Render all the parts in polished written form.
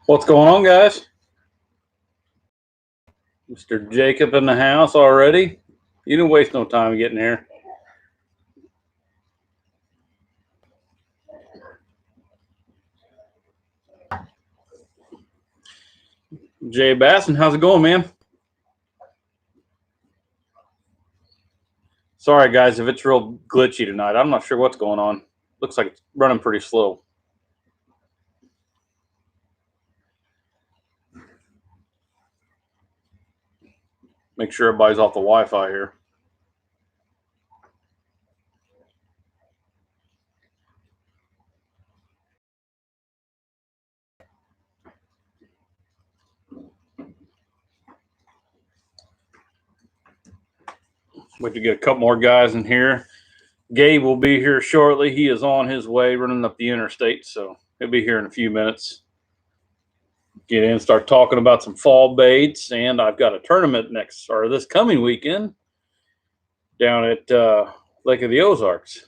What's going on, guys? Mr. Jacob in the house already. You didn't waste no time getting here. Jay Basson, how's it going, man? Sorry, guys, if it's real glitchy tonight. I'm not sure what's going on. Looks like it's running pretty slow. Make sure everybody's off the Wi-Fi here. Wait to get a couple more guys in here. Gabe will be here shortly. He is on his way running up the interstate, so he'll be here in a few minutes. Get in, start talking about some fall baits, and I've got a tournament this coming weekend down at Lake of the Ozarks.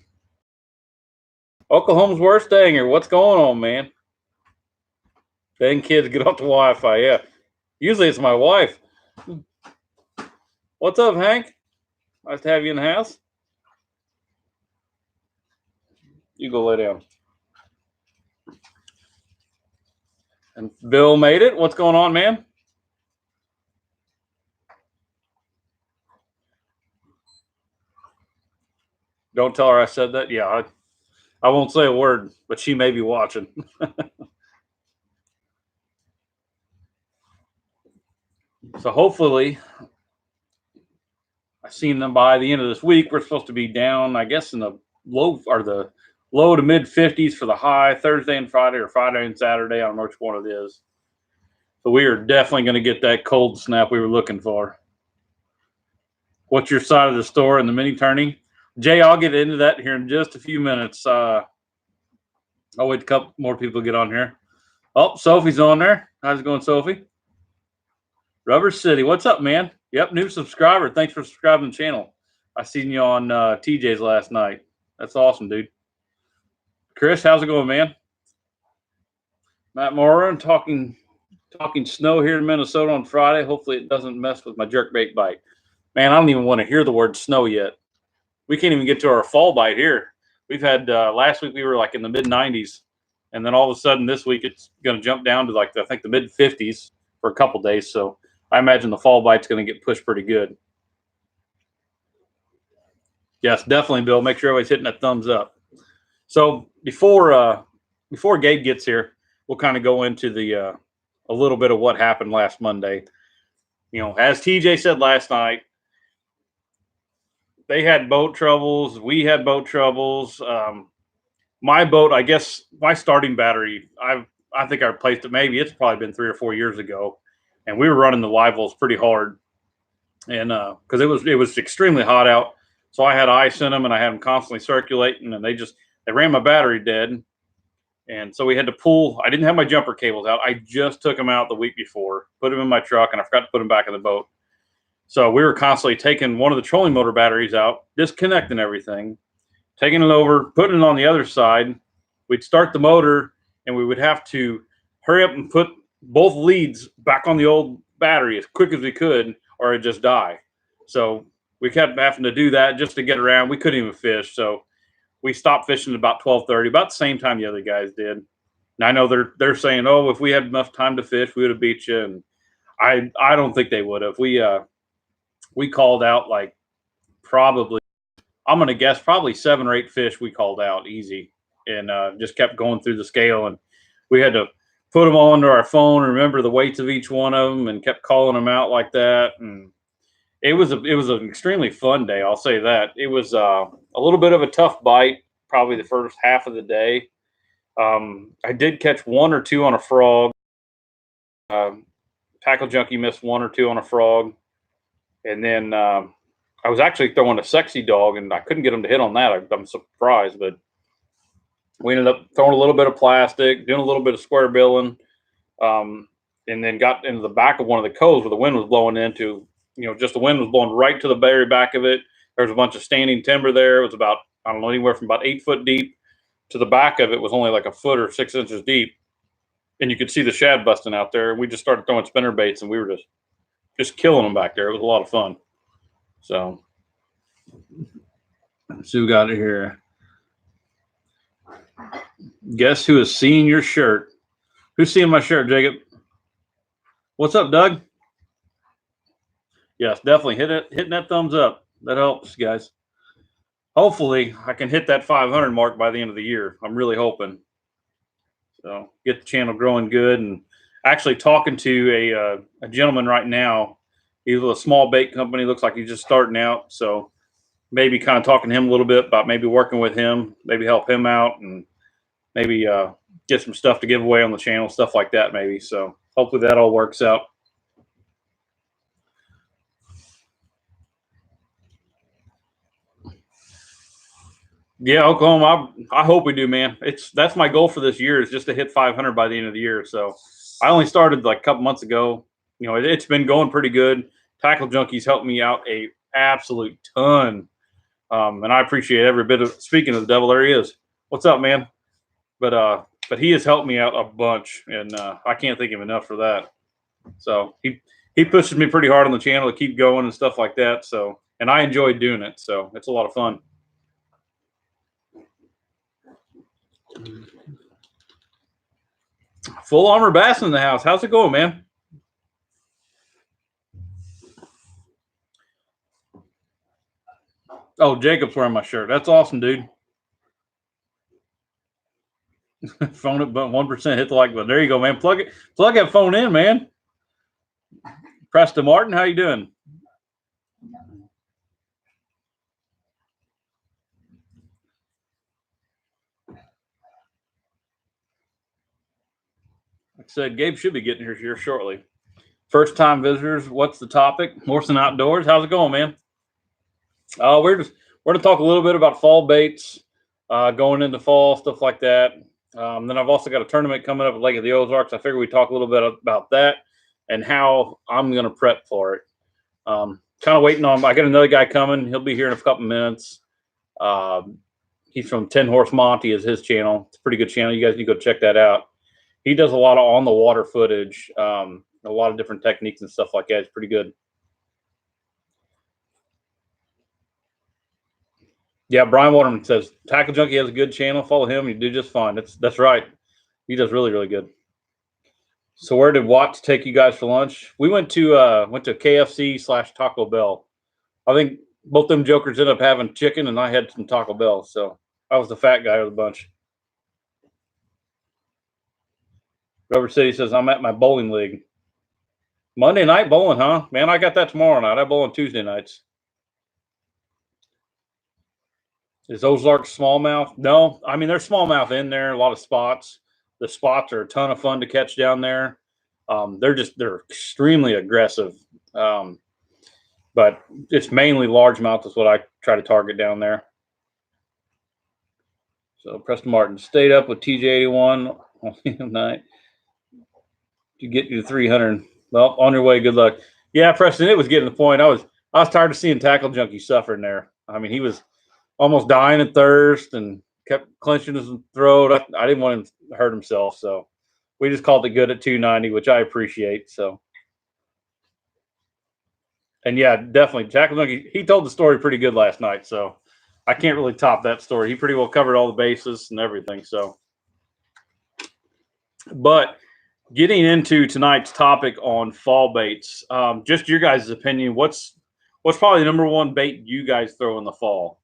Oklahoma's worst danger. What's going on, man? Then kids get off the Wi-Fi. Yeah, usually it's my wife. What's up, Hank? Nice to have you in the house. You go lay down. And Bill made it. What's going on, man? Don't tell her I said that. Yeah, I won't say a word, but she may be watching. So hopefully, I've seen them by the end of this week. We're supposed to be down, I guess, in the low to mid 50s for the high Thursday and Friday, or Friday and Saturday. I don't know which one it is. So we are definitely going to get that cold snap we were looking for. What's your side of the store in the mini tourney? Jay, I'll get into that here in just a few minutes. I'll wait a couple more people to get on here. Oh, Sophie's on there. How's it going, Sophie? Rubber City. What's up, man? Yep, new subscriber. Thanks for subscribing to the channel. I seen you on TJ's last night. That's awesome, dude. Chris, how's it going, man? Matt Moran talking snow here in Minnesota on Friday. Hopefully it doesn't mess with my jerkbait bite. Man, I don't even want to hear the word snow yet. We can't even get to our fall bite here. We've had last week we were like in the mid 90s, and then all of a sudden this week it's going to jump down to like I think the mid 50s for a couple days. So I imagine the fall bite's going to get pushed pretty good. Yes, definitely, Bill. Make sure everybody's hitting that thumbs up. So before Gabe gets here, we'll kind of go into the a little bit of what happened last Monday. You know, as TJ said last night, they had boat troubles. We had boat troubles. My boat, I guess, my starting battery, I think I replaced it. Maybe it's probably been 3 or 4 years ago, and we were running the live wells pretty hard, and because it was extremely hot out, so I had ice in them, and I had them constantly circulating, and they ran my battery dead, and so we had to pull. I didn't have my jumper cables out. I just took them out the week before, put them in my truck, and I forgot to put them back in the boat. So we were constantly taking one of the trolling motor batteries out, disconnecting everything, taking it over, putting it on the other side. We'd start the motor, and we would have to hurry up and put both leads back on the old battery as quick as we could, or it'd just die. So we kept having to do that just to get around. We couldn't even fish. So we stopped fishing at about 12:30, about the same time the other guys did. And I know they're saying, oh, if we had enough time to fish, we would have beat you. And I don't think they would have. We called out like probably, I'm going to guess probably 7 or 8 fish we called out easy, and just kept going through the scale. And we had to put them all under our phone, remember the weights of each one of them, and kept calling them out like that. And it was an extremely fun day. I'll say that. It was a little bit of a tough bite, probably the first half of the day. I did catch 1 or 2 on a frog. Tackle Junkie missed 1 or 2 on a frog. And then I was actually throwing a sexy dog, and I couldn't get him to hit on that. I'm surprised, but we ended up throwing a little bit of plastic, doing a little bit of square billing, and then got into the back of one of the coves where the wind was blowing into. Just the wind was blowing right to the very back of it. There was a bunch of standing timber there. It was about, I don't know, anywhere from about 8 foot deep to the back of it was only like a foot or 6 inches deep. and you could see the shad busting out there. We just started throwing spinner baits, and we were just killing them back there. It was a lot of fun. So, let's see who got it here. Guess who is seeing your shirt? Who's seeing my shirt, Jacob? What's up, Doug? Yes, definitely hitting that thumbs up. That helps, guys. Hopefully, I can hit that 500 mark by the end of the year. I'm really hoping. So get the channel growing good, and actually talking to a gentleman right now. He's with a small bait company. Looks like he's just starting out. So maybe kind of talking to him a little bit about maybe working with him, maybe help him out, and maybe get some stuff to give away on the channel, stuff like that maybe. So hopefully that all works out. Yeah, Oklahoma. I hope we do, man. That's my goal for this year, is just to hit 500 by the end of the year. So I only started like a couple months ago. You know, it's been going pretty good. Tackle Junkies helped me out a absolute ton, and I appreciate every bit of. Speaking of the devil, there he is. What's up, man? But he has helped me out a bunch, and I can't thank him enough for that. So he pushes me pretty hard on the channel to keep going and stuff like that. So, and I enjoy doing it. So it's a lot of fun. Full Armor Bass in the house. How's it going, man? Oh, Jacob's wearing my shirt. That's awesome, dude. Phone it, but 1% hit the like button. There you go, man. Plug that phone in, man. Preston Martin, how you doing? Like I said, Gabe should be getting here shortly. First time visitors, what's the topic? Morrison Outdoors. How's it going, man? We're to talk a little bit about fall baits, going into fall, stuff like that. Then I've also got a tournament coming up at Lake of the Ozarks. I figure we talk a little bit about that and how I'm going to prep for it. Kind of waiting on. I got another guy coming. He'll be here in a couple minutes. He's from Tin Horse Monty, is his channel. It's a pretty good channel. You guys need to go check that out. He does a lot of on the water footage, a lot of different techniques and stuff like that. It's pretty good. Yeah, Brian Waterman says Tackle Junkie has a good channel. Follow him. You do just fine. That's right. He does really, really good. So where did Watts take you guys for lunch? We went to KFC / Taco Bell. I think both them jokers ended up having chicken, and I had some Taco Bell. So I was the fat guy of the bunch. Rubber City says I'm at my bowling league. Monday night bowling, huh? Man, I got that tomorrow night. I bowl on Tuesday nights. Is Ozarks smallmouth? No, I mean there's smallmouth in there. A lot of spots. The spots are a ton of fun to catch down there. They're extremely aggressive, but it's mainly largemouth is what I try to target down there. So Preston Martin stayed up with TJ81 on night to get you to 300. Well, on your way. Good luck. Yeah, Preston. It was getting to the point. I was tired of seeing Tackle Junkie suffering there. I mean, he was almost dying of thirst and kept clenching his throat. I didn't want him to hurt himself, so we just called it good at 290, which I appreciate. So, and yeah, definitely, Tackle Junkie. He told the story pretty good last night, so I can't really top that story. He pretty well covered all the bases and everything. So, but getting into tonight's topic on fall baits, just your guys' opinion. What's probably the number one bait you guys throw in the fall?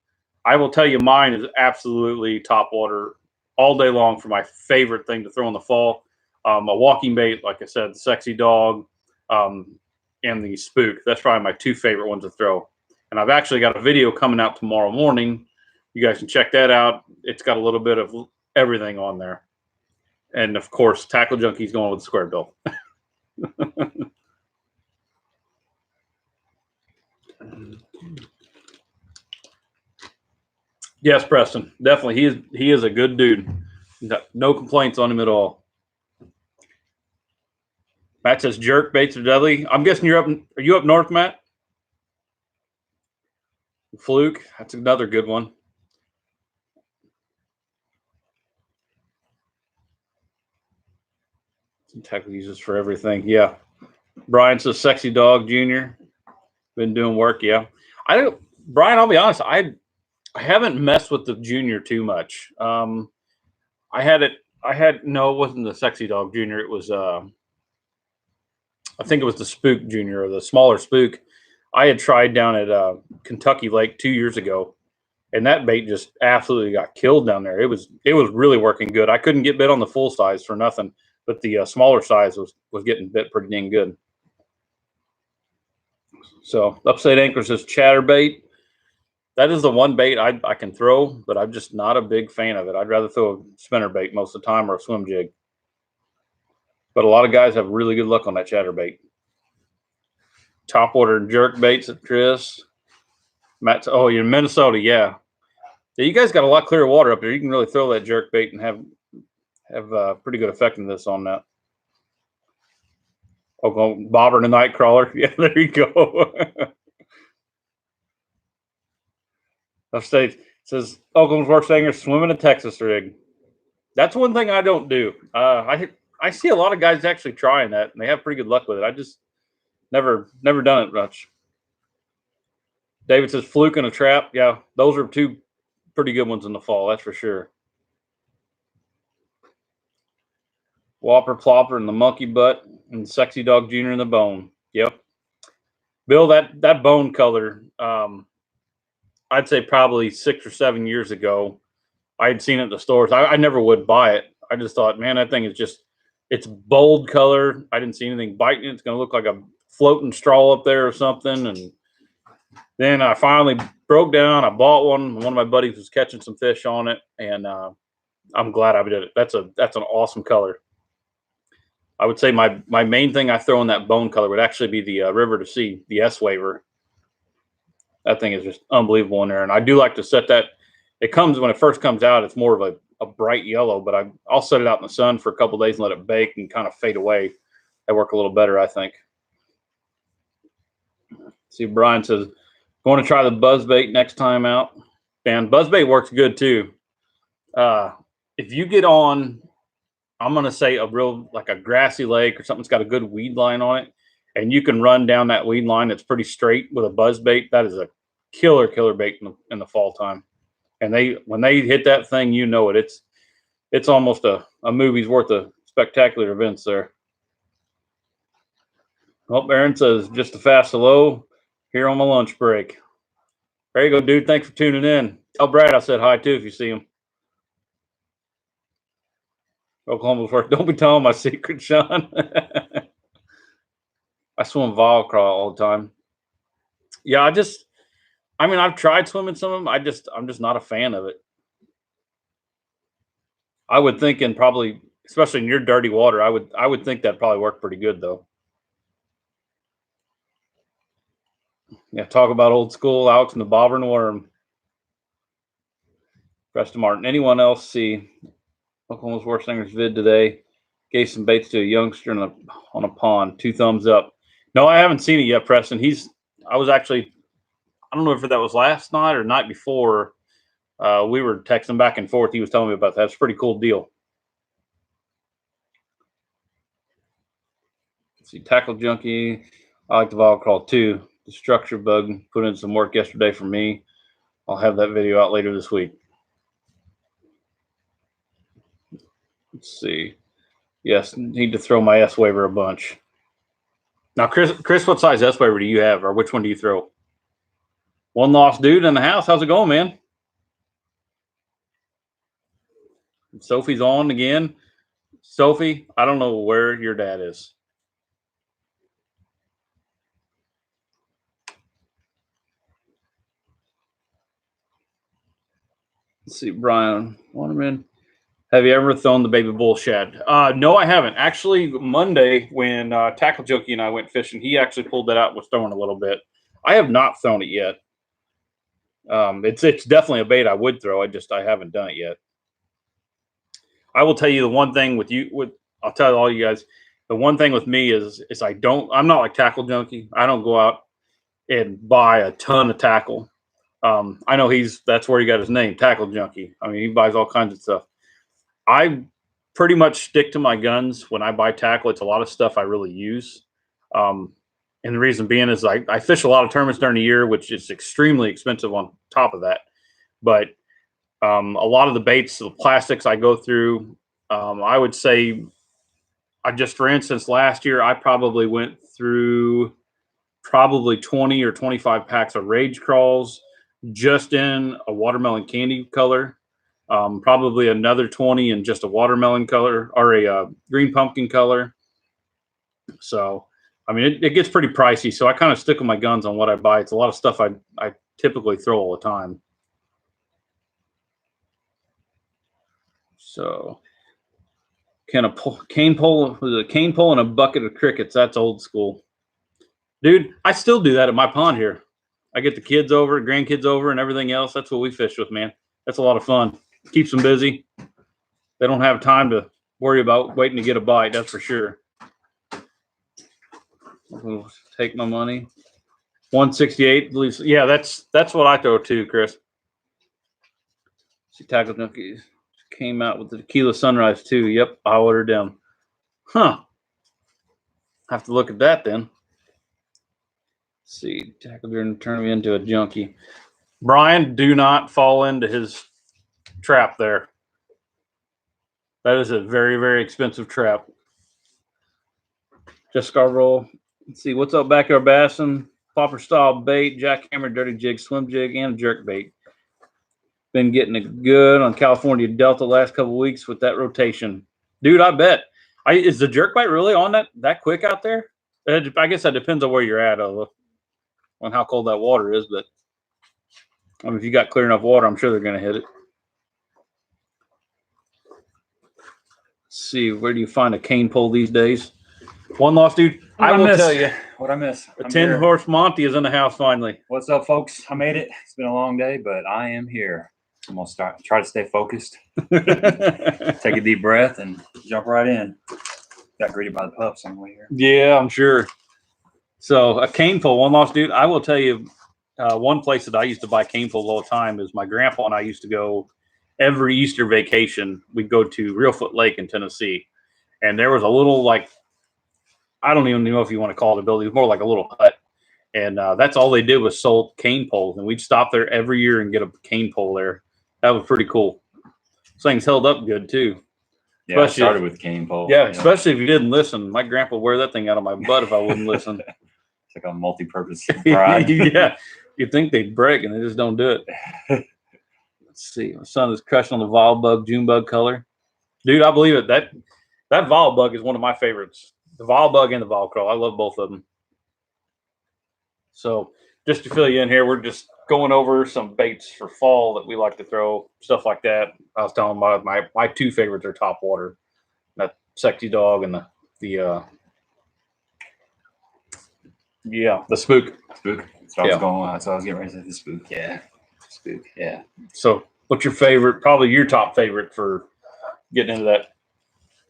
I will tell you, mine is absolutely top water all day long for my favorite thing to throw in the fall. A walking bait, like I said, the Sexy Dog, and the Spook. That's probably my two favorite ones to throw. And I've actually got a video coming out tomorrow morning. You guys can check that out. It's got a little bit of everything on there. And of course, Tackle Junkie's going with the square bill. Yes, Preston, definitely. He is a good dude. No complaints on him at all. Matt says jerk baits are deadly. I'm guessing you're up. Are you up north, Matt? Fluke. That's another good one. Tackle uses for everything. Yeah. Brian says Sexy Dog Junior. Been doing work. Yeah. I don't, Brian, I'll be honest. I haven't messed with the Junior too much. I had it. No, it wasn't the Sexy Dog Junior. It was, I think it was the Spook Junior or the smaller Spook. I had tried down at Kentucky Lake 2 years ago, and that bait just absolutely got killed down there. It was really working good. I couldn't get bit on the full size for nothing, but the smaller size was getting bit pretty dang good. So Upside Anchor says chatterbait. That is the one bait I can throw, but I'm just not a big fan of it. I'd rather throw a spinner bait most of the time or a swim jig. But a lot of guys have really good luck on that chatterbait. Top order jerk baits at Chris. Matt, oh, you're in Minnesota, yeah. Yeah, you guys got a lot clearer water up there. You can really throw that jerk bait and have pretty good effectiveness on that. Oh, bobber and a night crawler. Yeah, there you go. Upstate says Oklahoma Works Hanger swimming a Texas rig. That's one thing I don't do. I see a lot of guys actually trying that, and they have pretty good luck with it. I just never done it much. David says fluke and a trap. Yeah, those are two pretty good ones in the fall. That's for sure. Whopper Plopper and the Monkey Butt and Sexy Dog Junior in the Bone. Yep. Bill, that bone color, I'd say probably 6 or 7 years ago, I had seen it in the stores. I never would buy it. I just thought, man, that thing is it's bold color. I didn't see anything biting. It's going to look like a floating straw up there or something. And then I finally broke down. I bought one. One of my buddies was catching some fish on it, and I'm glad I did it. That's an awesome color. I would say my main thing I throw in that bone color would actually be the River to Sea, the S Waver. That thing is just unbelievable in there. And I do like to set that. It comes when it first comes out, it's more of a bright yellow, but I'll set it out in the sun for a couple of days and let it bake and kind of fade away. That work a little better, I think. See, Brian says, going to try the buzzbait next time out. And buzzbait works good too. If you get on, I'm going to say a real, like a grassy lake or something that's got a good weed line on it, and you can run down that weed line that's pretty straight with a buzzbait, that is a killer bait in the fall time. And when they hit that thing, you know it. It's almost a movie's worth of spectacular events there. Oh, Aaron says, just a fast hello here on my lunch break. There you go, dude. Thanks for tuning in. Tell Brad I said hi too if you see him. Oklahoma's work. Don't be telling my secret, Sean. I swim vol crawl all the time. Yeah, I've tried swimming some of them. I'm just not a fan of it. I would think probably, especially in your dirty water, I would think that probably worked pretty good though. Yeah, talk about old school, Alex and the bobber and worm. Preston Martin. Anyone else see Oklahoma's Worst Singers vid today? Gave some baits to a youngster on a pond. 2 thumbs up. No, I haven't seen it yet, Preston. I don't know if that was last night or night before. We were texting back and forth. He was telling me about that. It's a pretty cool deal. Let's see, Tackle Junkie. I like the vol crawl too. The structure bug put in some work yesterday for me. I'll have that video out later this week. Let's see. Yes, need to throw my S Waver a bunch. Now, Chris, what size S Waver do you have, or which one do you throw? One lost dude in the house. How's it going, man? Sophie's on again. Sophie, I don't know where your dad is. Let's see, Brian Waterman. Have you ever thrown the baby bull shad? No, I haven't. Actually, Monday when Tackle Junkie and I went fishing, he actually pulled that out and was throwing a little bit. I have not thrown it yet. It's definitely a bait I would throw. I haven't done it yet. I will tell you the one thing I'll tell all you guys, the one thing with me is I'm not like Tackle Junkie. I don't go out and buy a ton of tackle. I know that's where he got his name, Tackle Junkie. I mean, he buys all kinds of stuff. I pretty much stick to my guns when I buy tackle. It's a lot of stuff I really use. Um, and the reason being is I fish a lot of tournaments during the year, which is extremely expensive on top of that. But a lot of the baits, the plastics I go through, I would say, for instance, last year I probably went through probably 20 or 25 packs of Rage Crawls just in a watermelon candy color. Probably another 20 in just a watermelon color or a green pumpkin color. So, I mean, it gets pretty pricey. So I kind of stick with my guns on what I buy. It's a lot of stuff I typically throw all the time. So, cane pole and a bucket of crickets? That's old school, dude. I still do that at my pond here. I get the kids over, grandkids over, and everything else. That's what we fish with, man. That's a lot of fun. Keeps them busy. They don't have time to worry about waiting to get a bite. That's for sure. I'll take my money. 168. Yeah, that's what I throw too, Chris. She tackled Nookies. Came out with the Tequila Sunrise too. Yep, I ordered them. Huh. Have to look at that then. Let's see, tackled her and turned me into a junkie. Brian, do not fall into his trap there. That is a very, very expensive trap. Just Scarborough. Let's see, what's up, Backyard Bassin? Popper style bait, jackhammer, dirty jig, swim jig, and jerk bait. Been getting it good on California Delta last couple of weeks with that rotation. Dude, I bet. Is the jerk bite really on that quick out there? I guess that depends on where you're at, on how cold that water is. But I mean, if you got clear enough water, I'm sure they're going to hit it. Let's see, where do you find a cane pole these days? One loss, dude. I will tell you. What'd I miss? The Tin Horse Monty is in the house finally. What's up, folks? I made it. It's been a long day, but I am here. I'm gonna try to stay focused. Take a deep breath and jump right in. Got greeted by the pups on the way here. Yeah, I'm sure. So a cane pole, one loss, dude. I will tell you, one place that I used to buy cane poles all the time is my grandpa and I used to go every Easter vacation. We'd go to Reelfoot Lake in Tennessee, and there was a little, like, I don't even know if you want to call it a building. It was more like a little hut. And that's all they did was sold cane poles. And we'd stop there every year and get a cane pole there. That was pretty cool. This thing's held up good, too. Yeah, I started with cane pole. Yeah, especially if you didn't listen. My grandpa would wear that thing out of my butt if I wouldn't listen. It's like a multi-purpose rod. Yeah. You'd think they'd break, and they just don't do it. Let's see. My son is crushing on the Vol Bug, June Bug color. Dude, I believe it. That Vol Bug is one of my favorites. The Vol Bug and the Vol Crawl. I love both of them. So just to fill you in here, we're just going over some baits for fall that we like to throw, stuff like that. I was telling my two favorites are top water, that Sexy Dog and the spook. Spook. So I was going. So I was getting ready to say the spook. Yeah, spook. Yeah. So what's your favorite? Probably your top favorite for getting into that.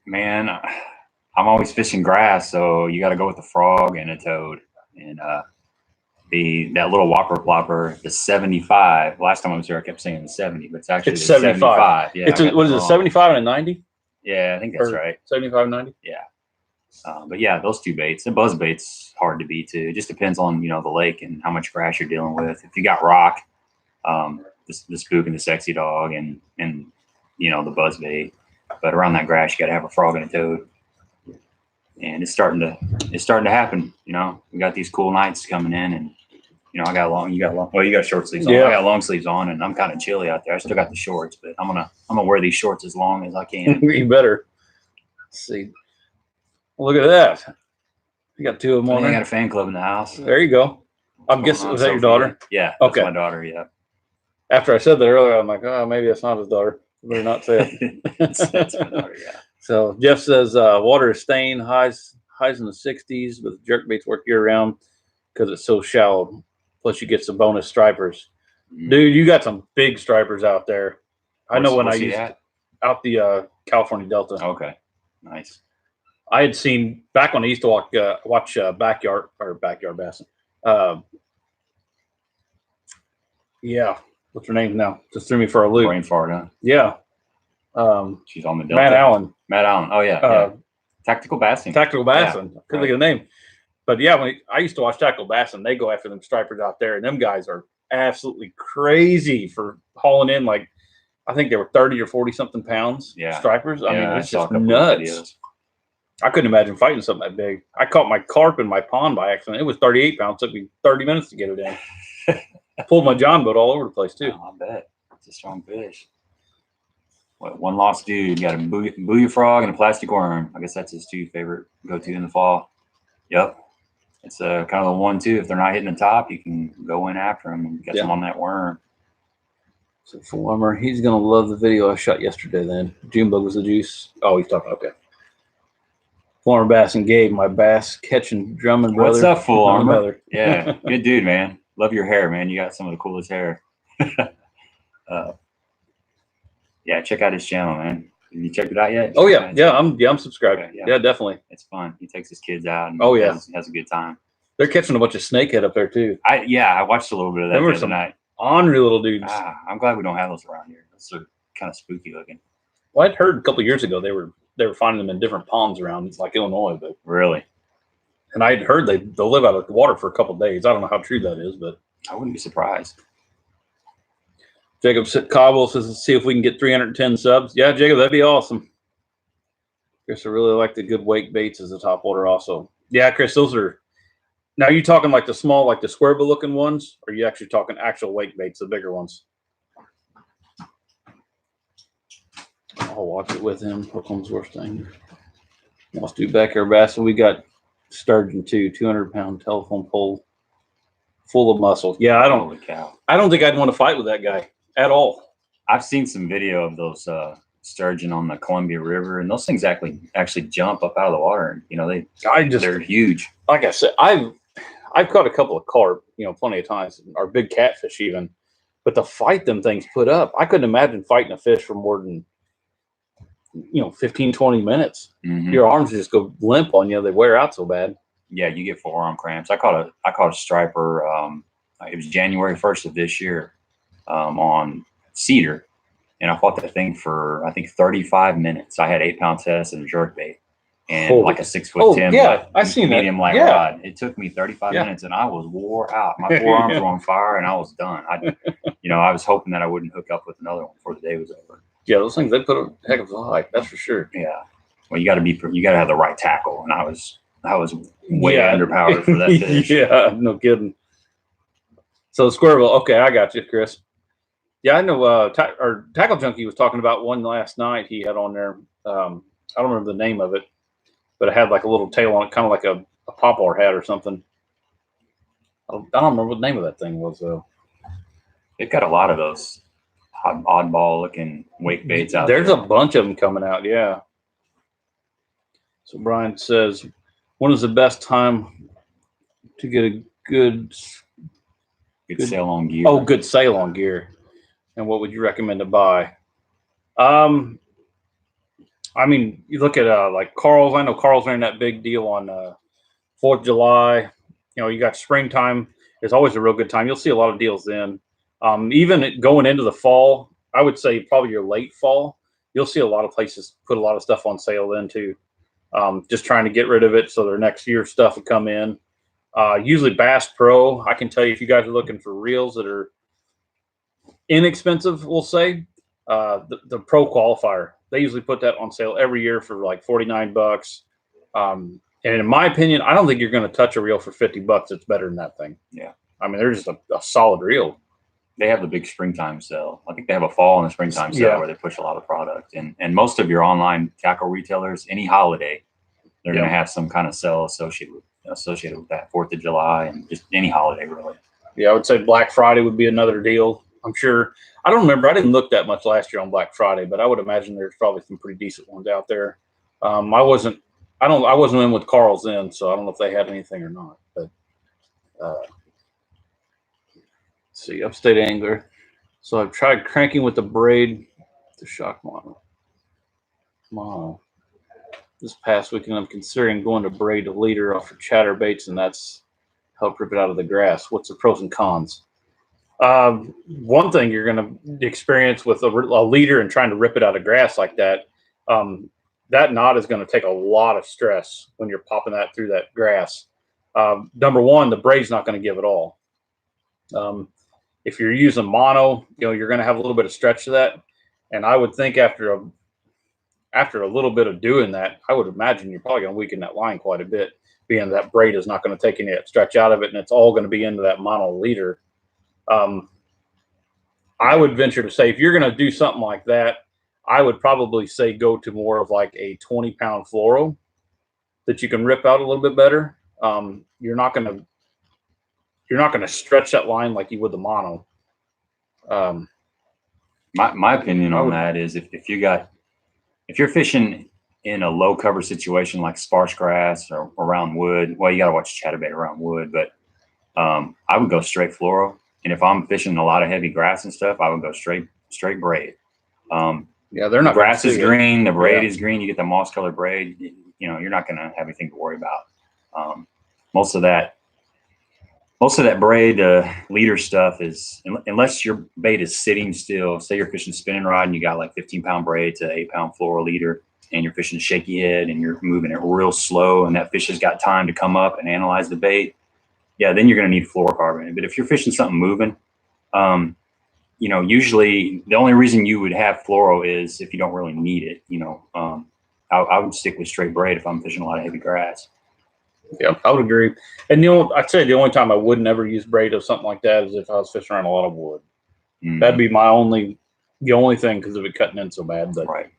Man, I'm always fishing grass, so you got to go with the frog and a toad. And that little whopper plopper, the 75. Last time I was here, I kept saying the 70, but it's actually 75. Yeah, what is it, 75 and a 90? Yeah, I think that's right. 75 and 90? Yeah. But yeah, those two baits. And buzz bait's hard to beat too. It just depends on, the lake and how much grass you're dealing with. If you got rock, the spook and the Sexy Dog and the buzz bait. But around that grass, you got to have a frog and a toad. And it's starting to happen. We got these cool nights coming in, and I got long. You got short sleeves on. Yeah. I got long sleeves on, and I'm kind of chilly out there. I still got the shorts, but I'm gonna wear these shorts as long as I can. You better. Let's see. Look at that. You got two of them on I there. got a fan club in the house. There you go. I'm guessing, was that your daughter? Yeah. Okay. That's my daughter. Yeah. After I said that earlier, I'm like, oh, maybe that's not his daughter. I better not say it. That's my daughter. Yeah. So Jeff says water is staying highs in the 60s, but jerk baits work year round because it's so shallow. Plus, you get some bonus stripers. Dude, you got some big stripers out there. I know when I used out the California Delta. Okay, nice. I had seen back when I used to watch backyard bassin. Yeah, what's her name now? Just threw me for a loop. Brain fart, huh? Yeah, She's on the Delta. Matt Allen. Matt Allen. Oh yeah. Tactical Bassing. Tactical Bassing. Yeah, couldn't think of the name. But yeah, I used to watch Tactical Bassing, they go after them stripers out there, and them guys are absolutely crazy for hauling in like I think they were 30 or 40 something pounds. Yeah. Stripers. I mean, it's just nuts. Videos. I couldn't imagine fighting something that big. I caught my carp in my pond by accident. It was 38 pounds. It took me 30 minutes to get it in. Pulled my John boat all over the place too. Oh, I bet. It's a strong fish. What, one lost dude got a booyah frog and a plastic worm. I guess that's his two favorite go-to in the fall. Yep. It's kind of the 1-2. If they're not hitting the top, you can go in after them and get them on that worm. So Former, he's gonna love the video I shot yesterday. Then June bug was the juice. Oh, he's talking. Okay. Full Armor Bass and Gabe, my bass catching drumming brother. What's up, Full Armor? Yeah, good dude, man. Love your hair, man. You got some of the coolest hair. Yeah, check out his channel, man. Have you checked it out yet? Oh yeah, I'm subscribed. Okay, yeah, definitely. It's fun. He takes his kids out and has a good time. They're catching a bunch of snakehead up there too. I watched a little bit of that the other night. Ornery little dudes. I'm glad we don't have those around here. Those are kind of spooky looking. Well, I'd heard a couple of years ago they were finding them in different ponds around like Illinois, but really. And I'd heard they'll live out of the water for a couple of days. I don't know how true that is, but I wouldn't be surprised. Jacob Cobble says, let's see if we can get 310 subs. Yeah, Jacob, that'd be awesome. Chris, I really like the good wake baits as a topwater also. Yeah, Chris, those are. Now, are you talking like the small, like the square bill looking ones? Or are you actually talking actual wake baits, the bigger ones? I'll watch it with him. Hook one's worst thing. Let's do back air bass. And we got sturgeon too, 200-pound telephone pole full of muscle. Yeah, I don't think I'd want to fight with that guy at all. I've seen some video of those sturgeon on the Columbia River, and those things actually jump up out of the water. You know, they're huge. Like I said, I've caught a couple of carp, plenty of times, or big catfish even. But to fight them things put up, I couldn't imagine fighting a fish for more than 15, 20 minutes. Mm-hmm. Your arms just go limp on you. They wear out so bad. Yeah, you get forearm cramps. I caught a striper. It was January 1st of this year on Cedar, and I fought that thing for I think 35 minutes. I had 8-pound test and a jerk bait, and like a 6'10". Yeah, I seen that. Medium light rod. It took me 35 minutes, and I was wore out. My forearms were on fire, and I was done. I was hoping that I wouldn't hook up with another one before the day was over. Yeah, those things, they put a heck of a hike, that's for sure. Yeah. Well, you got to have the right tackle, and I was way underpowered for that fish. Yeah, no kidding. So Squirrel, okay, I got you, Chris. Yeah, I know. Tackle Junkie was talking about one last night. He had on there. I don't remember the name of it, but it had like a little tail on it, kind of like a poplar hat or something. I don't remember what the name of that thing was though. They've got a lot of those oddball looking wake baits out there. There's a bunch of them coming out. Yeah. So Brian says, when is the best time to get a good sail on gear? Oh, good sail on gear. And what would you recommend to buy? I mean, you look at like Carl's. I know Carl's ran that big deal on 4th of July. You got springtime. It's always a real good time. You'll see a lot of deals then. Even going into the fall, I would say probably your late fall, you'll see a lot of places put a lot of stuff on sale then too. Just trying to get rid of it so their next year's stuff will come in. Usually Bass Pro, I can tell you if you guys are looking for reels that are inexpensive, we'll say, the Pro Qualifier. They usually put that on sale every year for like $49. And in my opinion, I don't think you're going to touch a reel for $50. It's better than that thing. Yeah. I mean, they're just a solid reel. They have the big springtime sale. I think they have a fall and a springtime sale where they push a lot of product. And most of your online tackle retailers, any holiday, they're going to have some kind of sale associated with that 4th of July and just any holiday really. Yeah, I would say Black Friday would be another deal. I'm sure. I don't remember. I didn't look that much last year on Black Friday, but I would imagine there's probably some pretty decent ones out there. I wasn't in with Carl's then, so I don't know if they had anything or not. But let's see, Upstate Angler. So I've tried cranking with the braid, the shock model. This past weekend, I'm considering going to braid a leader off for chatterbaits, and that's help rip it out of the grass. What's the pros and cons? One thing you're going to experience with a leader and trying to rip it out of grass like that, that knot is going to take a lot of stress when you're popping that through that grass. Number one, the braid's not going to give it all. If you're using mono, you're going to have a little bit of stretch to that. And I would think after a little bit of doing that, I would imagine you're probably going to weaken that line quite a bit, being that braid is not going to take any of that stretch out of it, and it's all going to be into that mono leader. I would venture to say if you're going to do something like that, I would probably say go to more of like a 20-pound fluoro that you can rip out a little bit better. You're not going to stretch that line like you would the mono. My opinion on that is if you're fishing in a low cover situation like sparse grass or around wood, well, you got to watch chatterbait around wood, but I would go straight fluoro. And if I'm fishing a lot of heavy grass and stuff, I would go straight braid. Yeah, they're not. Grass is green, the braid is green. You get the moss colored braid. You're not going to have anything to worry about. Most of that braid leader stuff is, unless your bait is sitting still. Say you're fishing spinning rod and you got like 15-pound braid to 8-pound fluoro leader, and you're fishing shaky head and you're moving it real slow, and that fish has got time to come up and analyze the bait. Yeah, then you're going to need fluorocarbon. But if you're fishing something moving, usually the only reason you would have fluoro is if you don't really need it. I would stick with straight braid if I'm fishing a lot of heavy grass. Yeah, I would agree. And I'd say the only time I would never use braid of something like that is if I was fishing around a lot of wood. Mm-hmm. That'd be the only thing because of it cutting in so bad. But right.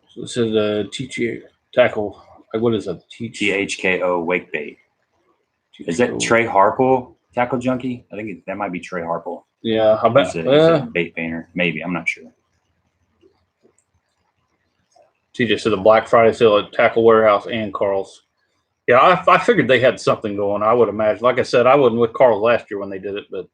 So this is a THKO tackle. What is that? THKO wake bait. Is that Trey Harple tackle junkie? I think that might be Trey Harple. Yeah, I bet. He's a bait painter. Maybe, I'm not sure. TJ said the Black Friday sale at Tackle Warehouse and Carl's. Yeah, I figured they had something going. I would imagine. Like I said, I wasn't with Carl last year when they did it, but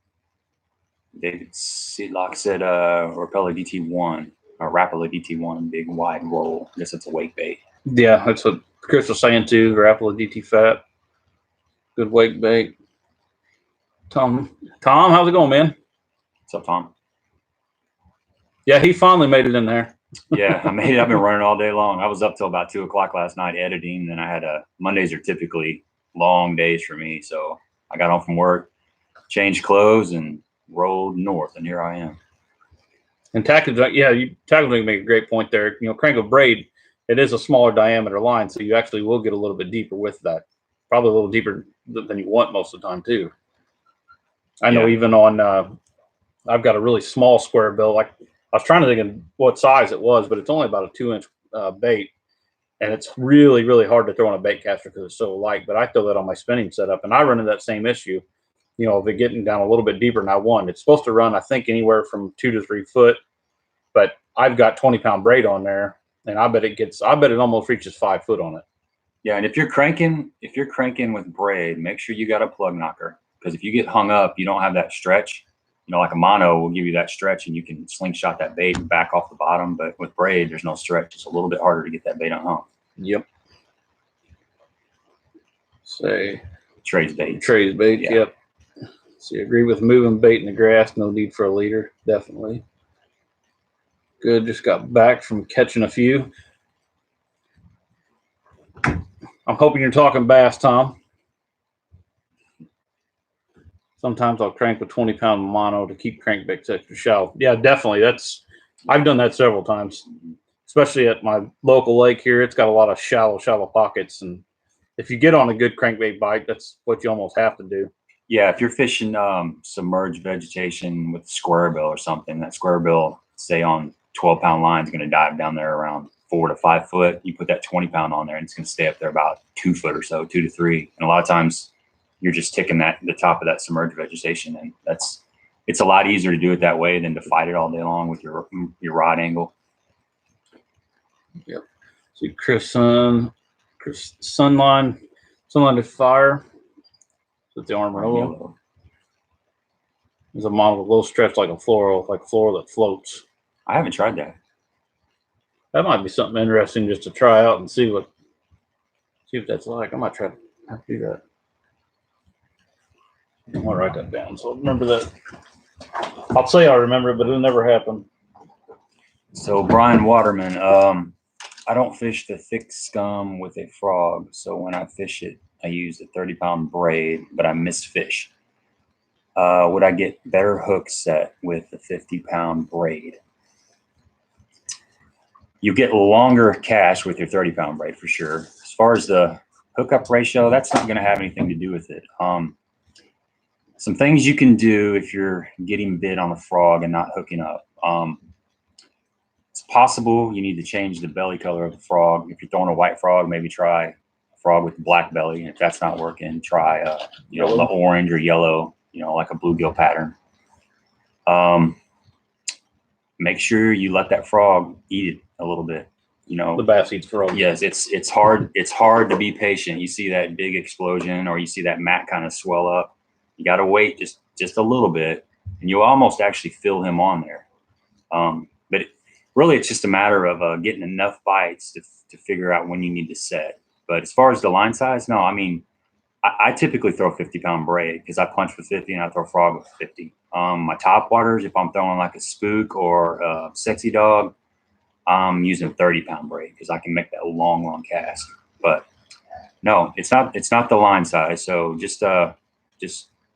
David Seedlock said Rapala DT1 or Rapala DT1, big wide roll. I guess it's a wake bait. Yeah, that's what Chris was saying too. Rapala DT Fat, good wake bait. Tom, how's it going, man? What's up, Tom? Yeah, he finally made it in there. Yeah, I made it. I've been running all day long. I was up till about 2:00 last night editing. Then I had Mondays are typically long days for me. So I got home from work, changed clothes, and rolled north. And here I am. And tackle, yeah, you make a great point there. Crank of braid, it is a smaller diameter line, so you actually will get a little bit deeper with that. Probably a little deeper than you want most of the time too. I know even on, I've got a really small square bill. Like I was trying to think of what size it was, but it's only about a 2-inch bait, and it's really, really hard to throw on a bait caster because it's so light. But I throw that on my spinning setup, and I run into that same issue. Of it getting down a little bit deeper than I want. It's supposed to run, I think, anywhere from 2 to 3 foot, but I've got 20-pound braid on there, and I bet it almost reaches 5 foot on it. Yeah, and if you're cranking with braid, make sure you got a plug knocker, because if you get hung up, you don't have that stretch. Like a mono will give you that stretch, and you can slingshot that bait and back off the bottom. But with braid, there's no stretch. It's a little bit harder to get that bait unhung. Yep. Say Trey's bait. Yeah. Yep. So you agree with moving bait in the grass? No need for a leader. Definitely. Good. Just got back from catching a few. I'm hoping you're talking bass, Tom. Sometimes I'll crank with 20-pound mono to keep crankbaits extra shallow. Yeah, definitely. I've done that several times, especially at my local lake here. It's got a lot of shallow pockets, and if you get on a good crankbait bite, that's what you almost have to do. Yeah, if you're fishing submerged vegetation with square bill or something, that square bill, say on 12-pound line, is going to dive down there around 4 to 5 foot. You put that 20-pound on there, and it's going to stay up there about 2 foot or so, 2 to 3. And a lot of times, you're just ticking the top of that submerged vegetation, and it's a lot easier to do it that way than to fight it all day long with your rod angle. Yep. See, Chris Sunline to fire with the Armadillo. There's a model with a little stretch like a fluoro that floats. I haven't tried that. That might be something interesting just to try out and see what that's like. I might try to do that. I'm gonna write that down. So remember that. I'll say I remember it, but it'll never happen. So Brian Waterman, I don't fish the thick scum with a frog. So when I fish it, I use a 30-pound braid, but I miss fish. Would I get better hook set with the 50-pound braid? You get longer cast with your 30-pound braid for sure. As far as the hookup ratio, that's not going to have anything to do with it. Some things you can do if you're getting bit on a frog and not hooking up. It's possible you need to change the belly color of the frog. If you're throwing a white frog, maybe try a frog with black belly. And if that's not working, try the orange or yellow, like a bluegill pattern. Make sure you let that frog eat it a little bit. The bass eats frog. Yes, it's hard. It's hard to be patient. You see that big explosion, or you see that mat kind of swell up. You got to wait just a little bit, and you'll almost actually feel him on there. But really, it's just a matter of getting enough bites to figure out when you need to set. But as far as the line size, no, I mean, I typically throw 50-pound braid because I punch with 50 and I throw frog with 50. My top waters, if I'm throwing like a spook or a sexy dog, I'm using 30-pound braid because I can make that long cast. But no, it's not the line size. So just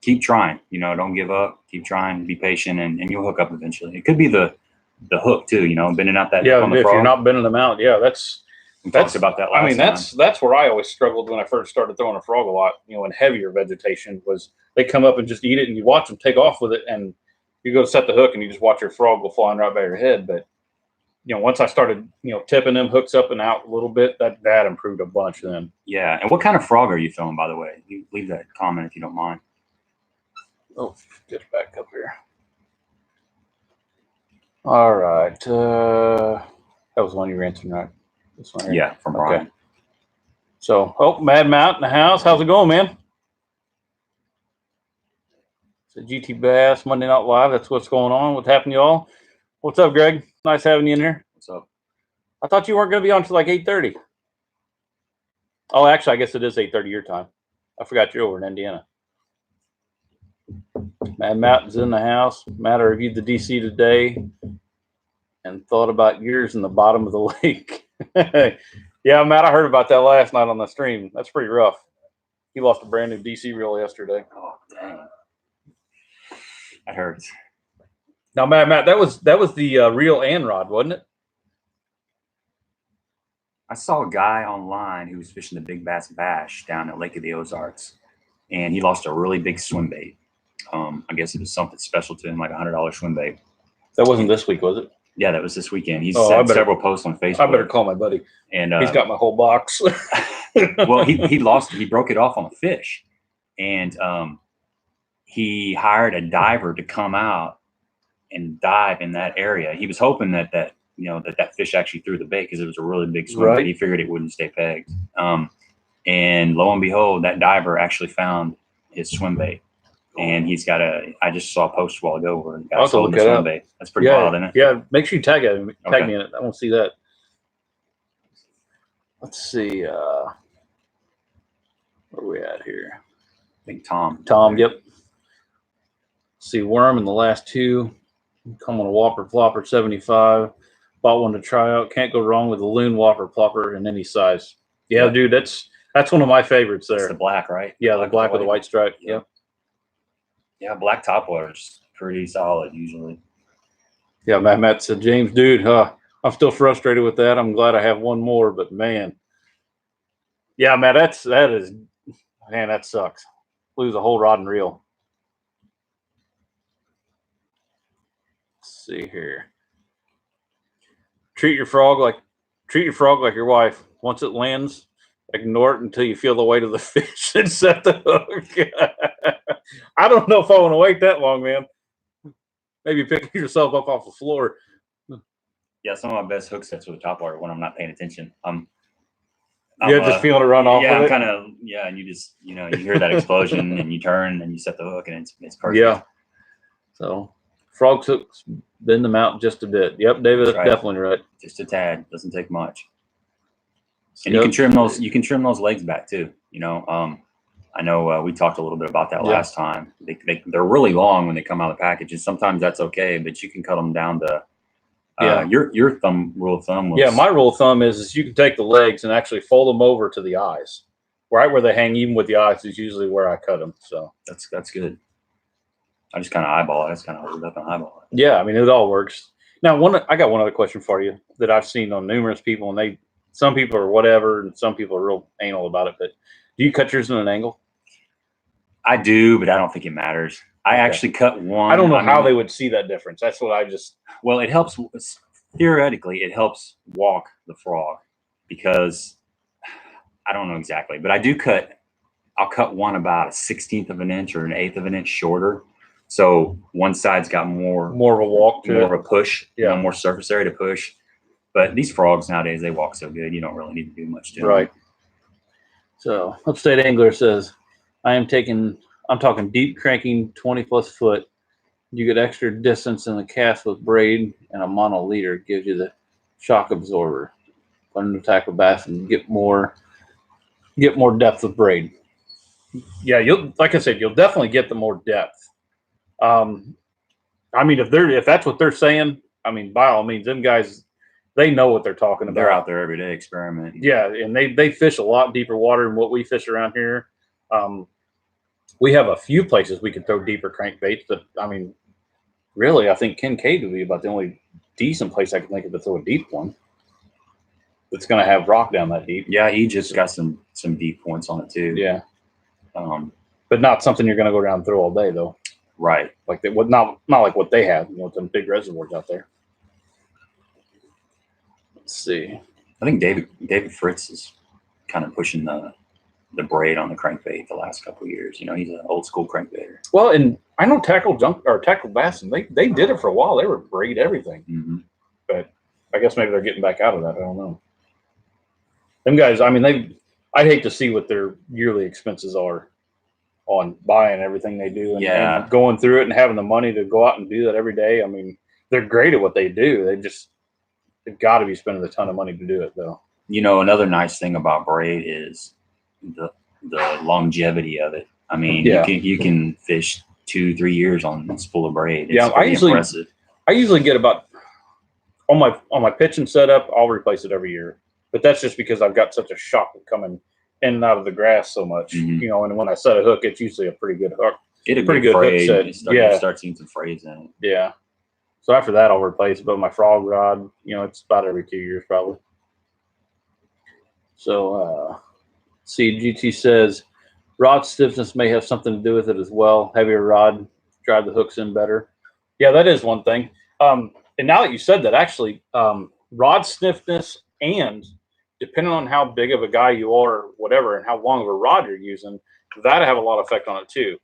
keep trying. Don't give up. Keep trying. Be patient, and you'll hook up eventually. It could be the hook too. Bending out that hook on the if frog. you're not bending them out, we talked about that last time. That's where I always struggled when I first started throwing a frog a lot. In heavier vegetation, was they come up and just eat it, and you watch them take off with it, and you go to set the hook, and you just watch your frog go flying right by your head. But once I started tipping them hooks up and out a little bit, that improved a bunch then. Yeah. And what kind of frog are you throwing, by the way? You leave that comment if you don't mind. Oh, get back up here. All right. That was one you were answering, right? This one here? Yeah, from Brian. Okay. So, Mad Mount in the house. How's it going, man? It's a GT Bass Monday Night Live. That's what's going on. What's happening, y'all? What's up, Greg? Nice having you in here. What's up? I thought you weren't going to be on until like 8:30. Oh, actually, I guess it is 8:30 your time. I forgot you're over in Indiana. Mad Mountain's in the house. Matt, I reviewed the DC today and thought about yours in the bottom of the lake. Yeah, Matt, I heard about that last night on the stream. That's pretty rough. He lost a brand new DC reel yesterday. Oh, dang. That hurts. Now, Matt, that was the reel and rod, wasn't it? I saw a guy online who was fishing the Big Bass Bash down at Lake of the Ozarks, and he lost a really big swim bait. I guess it was something special to him, like $100 swim bait. That wasn't this week, was it? Yeah, that was this weekend. He's sent several posts on Facebook. I better call my buddy. And he's got my whole box. Well, he broke it off on a fish, and he hired a diver to come out and dive in that area. He was hoping that fish actually threw the bait because it was a really big swim, right. But he figured it wouldn't stay pegged. And lo and behold, that diver actually found his swim bait. And he's got I just saw a post a while ago where the guy sold the swim bait. That's pretty wild, isn't it? Yeah, make sure you tag me in it. I want to see that. Let's see. Where are we at here? I think Tom. Yep. See, worm in the last two. Come on a Whopper Plopper 75. Bought one to try out. Can't go wrong with a loon Whopper Plopper in any size. Yeah, dude, that's one of my favorites there. It's the black, right? Yeah, the black with the white stripe. Yep. Yeah, black topwater's pretty solid usually. Yeah, Matt said, James, dude, I'm still frustrated with that. I'm glad I have one more, but man. Yeah, Matt, that sucks. Lose a whole rod and reel. Let's see here. Treat your frog like your wife. Once it lands, ignore it until you feel the weight of the fish and set the hook. I don't know if I want to wait that long, man. Maybe pick yourself up off the floor. Yeah, some of my best hook sets with the top water when I'm not paying attention. Just feeling it run off. Yeah, I'm kind of and you just you hear that explosion and you turn and you set the hook and it's perfect. Yeah. So frog hooks bend them out just a bit. Yep, David, that's definitely right. Just a tad. Doesn't take much. And you can trim those legs back too. I know we talked a little bit about that last time. They're really long when they come out of the package, and sometimes that's okay, but you can cut them down to your rule of thumb was, my rule of thumb is you can take the legs and actually fold them over to the eyes. Right where they hang, even with the eyes, is usually where I cut them. So that's good. I just kind of eyeball it. I just kind of hold it up and eyeball it. Yeah, I mean, it all works. Now, I got one other question for you that I've seen on numerous people, and some people are whatever, and some people are real anal about it. But do you cut yours in an angle? I do, but I don't think it matters. I actually cut one. I don't know how they would see that difference. That's what Well, it helps. Theoretically, it helps walk the frog because I don't know exactly, but I do cut. I'll cut one about a 1/16 of an inch or an 1/8 of an inch shorter. So one side's got more of a walk, more of a push, more surface area to push. But these frogs nowadays, they walk so good, you don't really need to do much to them. Right. So Upstate Angler says, I'm talking deep cranking 20+ foot. You get extra distance in the cast with braid, and a mono leader gives you the shock absorber. Learn to tackle bass and get more depth with braid. Yeah, like I said, you'll definitely get the more depth. I mean, if that's what they're saying, I mean, by all means, them guys, they know what they're talking about. They're out there every day experimenting. Yeah, and they fish a lot deeper water than what we fish around here. We have a few places we can throw deeper crankbaits. That, I mean, really, I think Kincaid would be about the only decent place I can think of to throw a deep one. That's going to have rock down that deep. Yeah, he just got some deep points on it too. Yeah, but not something you're going to go down and throw all day though. Right. Like not like what they have. Some big reservoirs out there. Let's see. I think David Fritz is kind of pushing the braid on the crankbait the last couple of years. He's an old school crankbaiter. Well, and I know Tackle Bass, and they did it for a while. They were braid everything. Mm-hmm. But I guess maybe they're getting back out of that. I don't know. Them guys, I mean, I'd hate to see what their yearly expenses are on buying everything they do and going through it and having the money to go out and do that every day. I mean, they're great at what they do. They've got to be spending a ton of money to do it, though. Another nice thing about braid is the longevity of it. I mean, you can fish 2-3 years on a spool of braid. It's impressive. I usually get about on my pitching setup. I'll replace it every year, but that's just because I've got such a shock coming in and out of the grass so much. Mm-hmm. And when I set a hook, it's usually a pretty good hook. Pretty good hook set. You start seeing some frays in it. Yeah. So after that, I'll replace it. But my frog rod, it's about every 2 years probably. So, GT says rod stiffness may have something to do with it as well. Heavier rod, drive the hooks in better. Yeah, that is one thing. And now that you said that, actually, rod stiffness and depending on how big of a guy you are, or whatever, and how long of a rod you're using, that'll have a lot of effect on it too.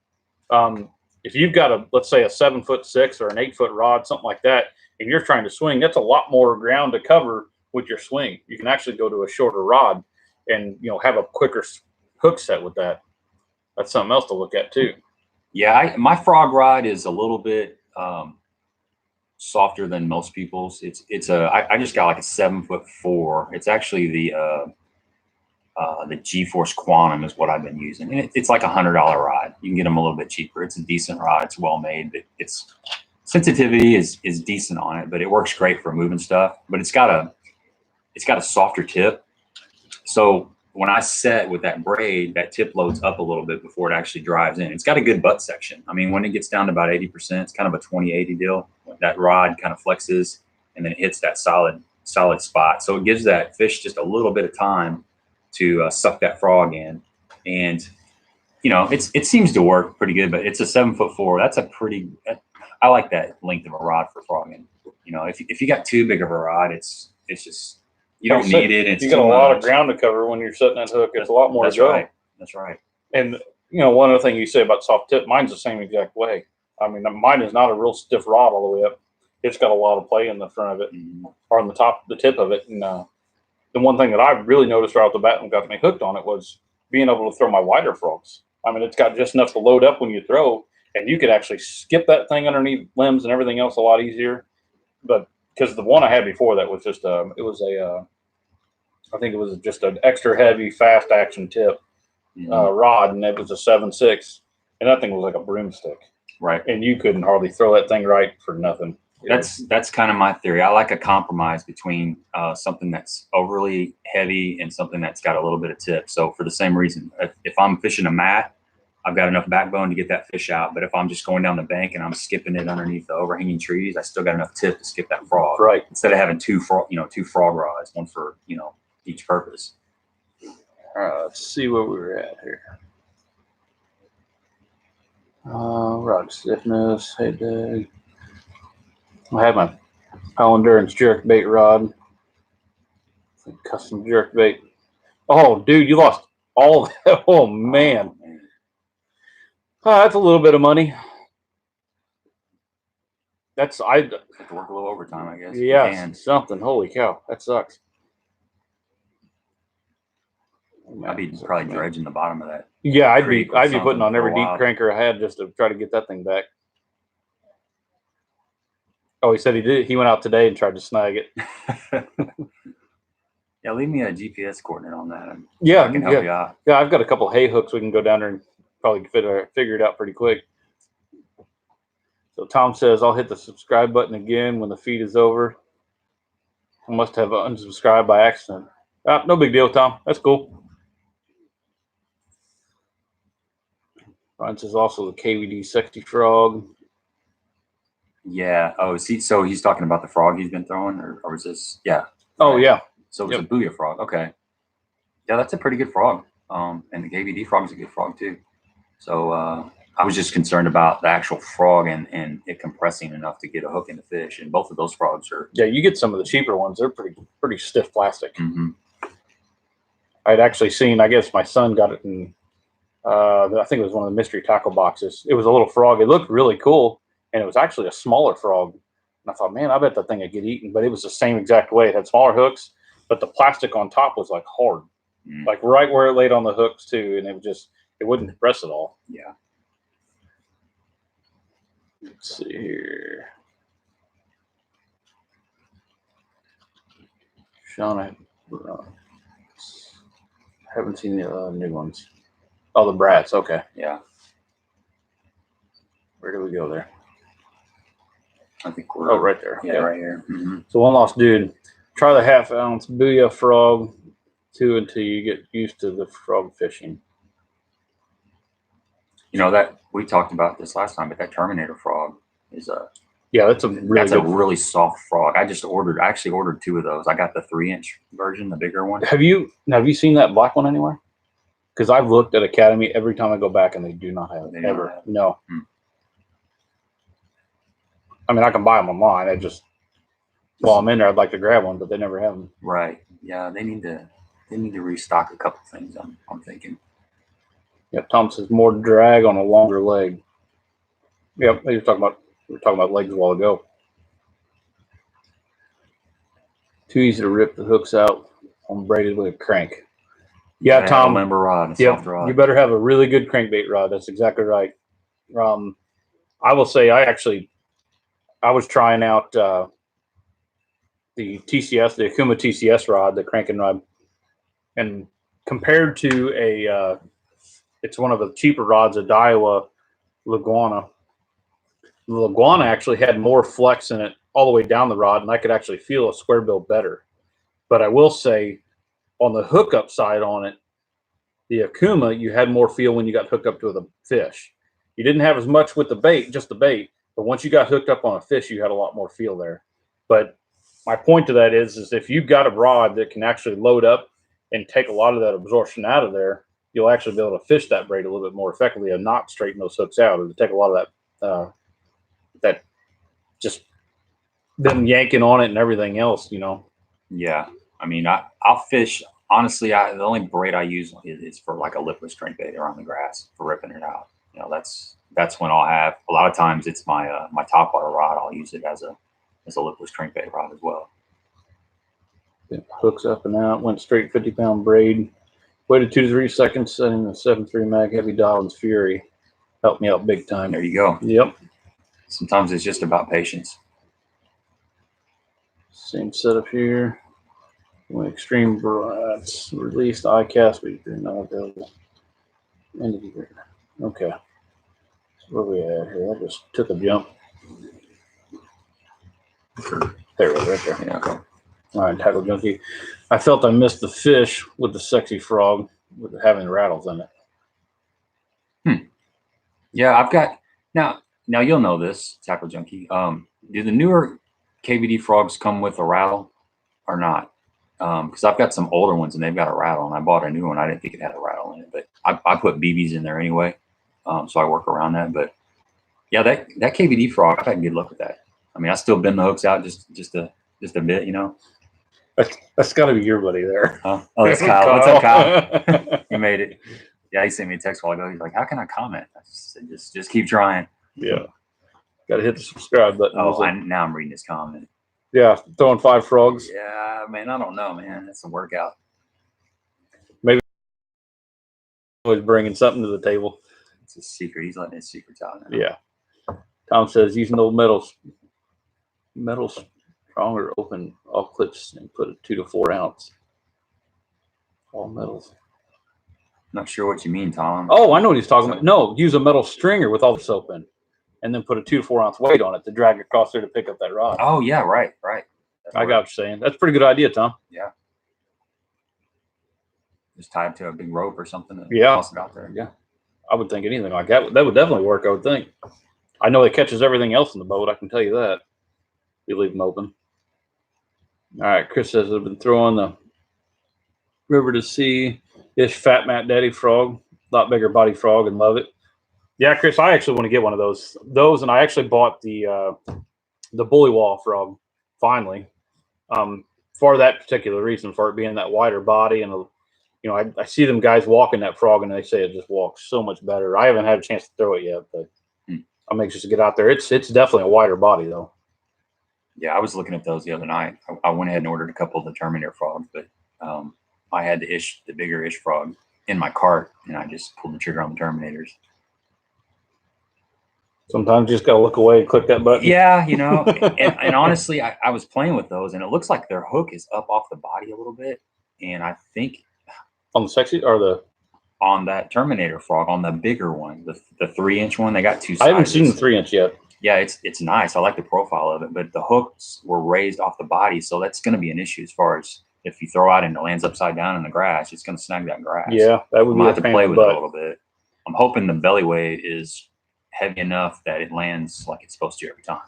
If you've got let's say a 7'6" or an 8-foot rod, something like that, and you're trying to swing, that's a lot more ground to cover with your swing. You can actually go to a shorter rod and have a quicker hook set with that. That's something else to look at too. Yeah, my frog rod is a little bit softer than most people's. I just got like a 7'4". It's actually the G-Force Quantum is what I've been using, and it's like $100 rod. You can get them a little bit cheaper. It's a decent rod. It's well made, but its sensitivity is decent on it. But it works great for moving stuff. But it's got a softer tip. So when I set with that braid, that tip loads up a little bit before it actually drives in. It's got a good butt section. I mean, when it gets down to about 80%, it's kind of a 20-80 deal. That rod kind of flexes and then it hits that solid spot. So it gives that fish just a little bit of time to suck that frog in. And, it seems to work pretty good, but it's a 7'4". That's I like that length of a rod for frogging. If you got too big of a rod, it's just, you don't need it. It's you got a lot of ground to cover when you're setting that hook. It's a lot more to go. Right. That's right. And one other thing you say about soft tip, mine's the same exact way. I mean, mine is not a real stiff rod all the way up. It's got a lot of play in the front of it, or on the tip of it. And the one thing that I really noticed right off the bat and got me hooked on it was being able to throw my wider frogs. I mean, it's got just enough to load up when you throw, and you could actually skip that thing underneath limbs and everything else a lot easier. But because the one I had before that was just I think it was just an extra heavy fast action tip, rod, and it was a 7.6, and that thing was like a broomstick. Right. And you couldn't hardly throw that thing right for nothing. That's kind of my theory. I like a compromise between something that's overly heavy and something that's got a little bit of tip. So for the same reason, if I'm fishing a mat, I've got enough backbone to get that fish out. But if I'm just going down the bank and I'm skipping it underneath the overhanging trees, I still got enough tip to skip that frog. Right. Instead of having two frog rods, one for each purpose. All right, let's see where we were at here. Rod stiffness, head dag. I have my Power Endurance jerkbait rod. Custom jerkbait. Oh, dude, you lost all of that. Oh, man. That's a little bit of money. I have to work a little overtime, I guess. Yeah, something. Holy cow, that sucks. I'd be probably dredging the bottom of that. Yeah, I'd be putting on every deep cranker I had just to try to get that thing back. Oh, he said he did. He went out today and tried to snag it. Yeah, leave me a GPS coordinate on that. Yeah, I can help you out. Yeah, I've got a couple hay hooks we can go down there and probably figure it out pretty quick. So Tom says, I'll hit the subscribe button again when the feed is over. I must have unsubscribed by accident. No big deal, Tom. That's cool. Ryan says also the KVD Sexy Frog. Yeah. Oh, so he's talking about the frog he's been throwing, or is this? Yeah. Oh, yeah. So it was a booyah frog. Okay. Yeah, that's a pretty good frog. And the KVD frog is a good frog too. So I was just concerned about the actual frog and it compressing enough to get a hook in the fish. And both of those frogs are. Yeah, you get some of the cheaper ones. They're pretty stiff plastic. Mm-hmm. I'd actually seen. I guess my son got it in. I think it was one of the mystery tackle boxes. It was a little frog. It looked really cool, and it was actually a smaller frog. And I thought, man, I bet that thing would get eaten. But it was the same exact way. It had smaller hooks, but the plastic on top was like hard, like right where it laid on the hooks too, and it wouldn't compress at all. Yeah. Let's see here. Sean, I haven't seen the new ones. Oh, the brats. Okay. Yeah. Where do we go there? I think we're right there. Yeah, right here. Mm-hmm. So one lost dude. Try the 1/2 ounce booyah frog too until you get used to the frog fishing. That we talked about this last time, but that Terminator frog is that's a really soft frog. I actually ordered 2 of those. I got the 3-inch version, the bigger one. Have you seen that black one anywhere? Because I've looked at Academy every time I go back, and they do not have it ever. No. I mean, I can buy them online. While I'm in there, I'd like to grab one, but they never have them. Right. Yeah, they need to restock a couple things. I'm thinking. Yep. Tom says more drag on a longer leg. Yep. We were talking about legs a while ago. Too easy to rip the hooks out on braided with a crank. Yeah, Tom. Limber rod. Soft rod. You better have a really good crankbait rod. That's exactly right. I will say I was trying out the TCS, the Akuma TCS rod, the cranking rod, and compared to it's one of the cheaper rods, a Daiwa Laguana. The Laguana actually had more flex in it all the way down the rod, and I could actually feel a square bill better. But I will say, on the hookup side on it, the Akuma, you had more feel when you got hooked up to the fish. You didn't have as much with the bait, just the bait. But once you got hooked up on a fish, you had a lot more feel there. But my point to that is if you've got a rod that can actually load up and take a lot of that absorption out of there, you'll actually be able to fish that braid a little bit more effectively and not straighten those hooks out, or to take a lot of that just them yanking on it and everything else, Yeah. I mean, I'll fish. Honestly, the only braid I use is for like a lipless crankbait around the grass for ripping it out. That's when I'll have. A lot of times it's my my topwater rod. I'll use it as a lipless crankbait rod as well. Hooks up and out. Went straight 50-pound braid. Waited 2 to 3 seconds. Setting the 7.3 mag heavy Dobbins Fury. Helped me out big time. There you go. Yep. Sometimes it's just about patience. Same setup here. When extreme brats released ICAST, but you're not available. End of the year. Okay. So where we at here? I just took a jump. There it is, right there. Yeah. Okay. All right, Tackle Junkie. I felt I missed the fish with the sexy frog with having rattles in it. Yeah, I've got now you'll know this, Tackle Junkie. Do the newer KVD frogs come with a rattle or not? Because I've got some older ones and they've got a rattle, and I bought a new one. I didn't think it had a rattle in it, but I put BBs in there anyway, so I work around that. But yeah, that KVD frog, I've had good luck with that. I mean, I still bend the hooks out just a bit, you know. That's got to be your buddy there. Huh? Oh, that's Kyle. What's up, Kyle? You made it. Yeah, he sent me a text a while ago. He's like, "How can I comment?" I said, "Just keep trying." Yeah. Got to hit the subscribe button. Oh, now I'm reading his comment. Yeah, throwing 5 frogs. Yeah, man, I don't know, man. That's a workout. Maybe always bringing something to the table. It's a secret. He's letting his secrets out now. Yeah. Tom says using old metal stronger open all clips and put a 2 to 4 ounce. All metals. Not sure what you mean, Tom. Oh, I know what he's talking about. No, use a metal stringer with all the soap in, and then put a 2 to 4 ounce weight on it to drag across there to pick up that rod. Oh yeah, right. I got what you're saying. That's a pretty good idea, Tom. Yeah. Just tie it to a big rope or something. And toss it out there. Yeah. I would think anything like that would definitely work. I would think. I know it catches everything else in the boat. I can tell you that. You leave them open. All right. Chris says I've been throwing the river to sea ish fat Matt Daddy frog, a lot bigger body frog, and love it. Yeah, Chris, I actually want to get one of those. And I actually bought the bullywall frog finally, for that particular reason, for it being that wider body, and I see them guys walking that frog, and they say it just walks so much better. I haven't had a chance to throw it yet, but I'm anxious to get out there. It's definitely a wider body though. Yeah, I was looking at those the other night. I went ahead and ordered a couple of the Terminator frogs, but I had the bigger ish frog in my cart, and I just pulled the trigger on the Terminators. Sometimes you just gotta look away and click that button. Yeah, and honestly, I was playing with those, and it looks like their hook is up off the body a little bit, and I think on the sexy or on that Terminator frog, on the bigger one, the 3-inch one, they got 2 sizes. I haven't seen the 3-inch yet. Yeah, it's nice. I like the profile of it, but the hooks were raised off the body, so that's going to be an issue as far as if you throw out and it lands upside down in the grass, it's going to snag that grass. Yeah, that would be have to play with it a little bit. I'm hoping the belly weight is heavy enough that it lands like it's supposed to every time.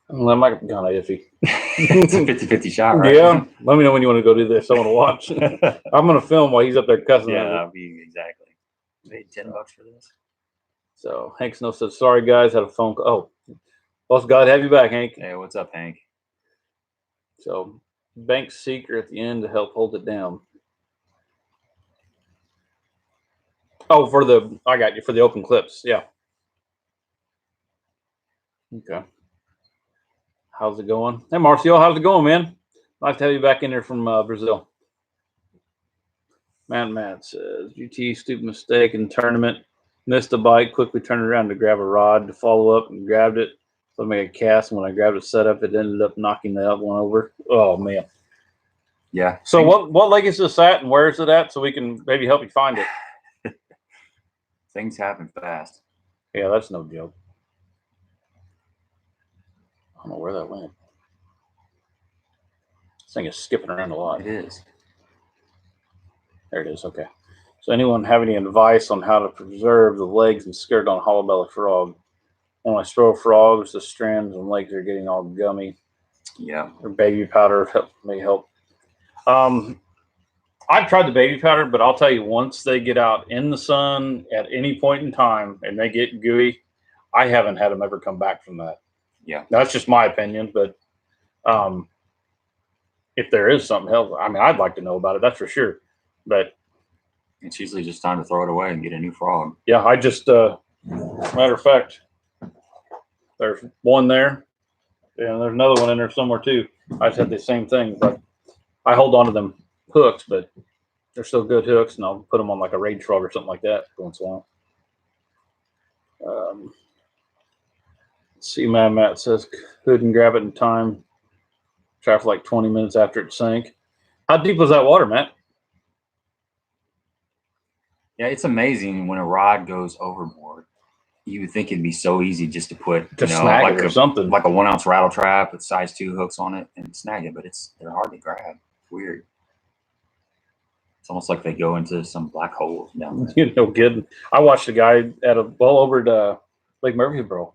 Well, that might be kind of iffy. It's a 50-50 shot, right? Yeah. Let me know when you want to go do this. I want to watch. I'm going to film while he's up there cussing. Yeah, that'll be exactly. Paid $10 for this. So Hank Snow says, "Sorry guys, had a phone call." Oh, well, glad to have you back, Hank. Hey, what's up, Hank? So bank seeker at the end to help hold it down. Oh, I got you for the open clips. Yeah. Okay. How's it going? Hey, Marcio, how's it going, man? Nice to have you back in there from Brazil. Matt says, GT, stupid mistake in tournament. Missed the bite, quickly turned around to grab a rod to follow up and grabbed it. So I made a cast. When I grabbed it set up, it ended up knocking the other one over. Oh, man. Yeah. So what lake is this at and where is it at so we can maybe help you find it? Things happen fast. Yeah, that's no joke. I don't know where that went. This thing is skipping around a lot. It is. There it is. Okay. So anyone have any advice on how to preserve the legs and skirt on hollow belly frog? When I throw frogs, the strands and legs are getting all gummy. Yeah. Or baby powder may help. I've tried the baby powder, but I'll tell you, once they get out in the sun at any point in time and they get gooey, I haven't had them ever come back from that. Yeah. Now, that's just my opinion, but if there is something else, I mean, I'd like to know about it. That's for sure. But it's usually just time to throw it away and get a new frog. Yeah, I just, matter of fact, there's one there, and there's another one in there somewhere too. I just had the same thing, but I hold on to them hooks, but they're still good hooks, and I'll put them on like a rage frog or something like that once in a while. Let's see, Matt says couldn't grab it in time. Try for like 20 minutes after it sank. How deep was that water, Matt? Yeah, it's amazing when a rod goes overboard. You would think it'd be so easy just to put, To snag like it or something. like a 1 ounce rattle trap with size 2 hooks on it and snag it, but they're hard to grab. It's weird. It's almost like they go into some black holes down there. You know, kidding. I watched a guy at a well over at Lake Murfreesboro,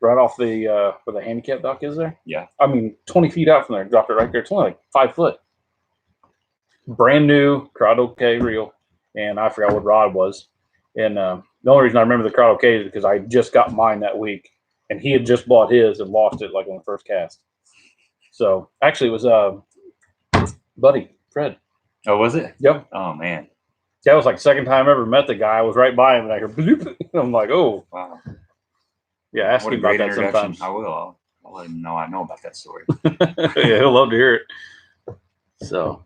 right off the where the handicap dock is there. Yeah. I mean, 20 feet out from there, dropped it right there. It's only like 5 foot. Brand new Crowd OK reel, and I forgot what rod it was. And the only reason I remember the Crowd OK is because I just got mine that week, and he had just bought his and lost it like on the first cast. So actually, it was buddy Fred. Oh, was it? Yep. Oh man. That was like the second time I ever met the guy. I was right by him, and I heard bloop, and I'm like, oh Wow. yeah. Ask What a him about great that introduction. sometimes. I will. I'll let him know I know about that story. Yeah, he'll love to hear it. So,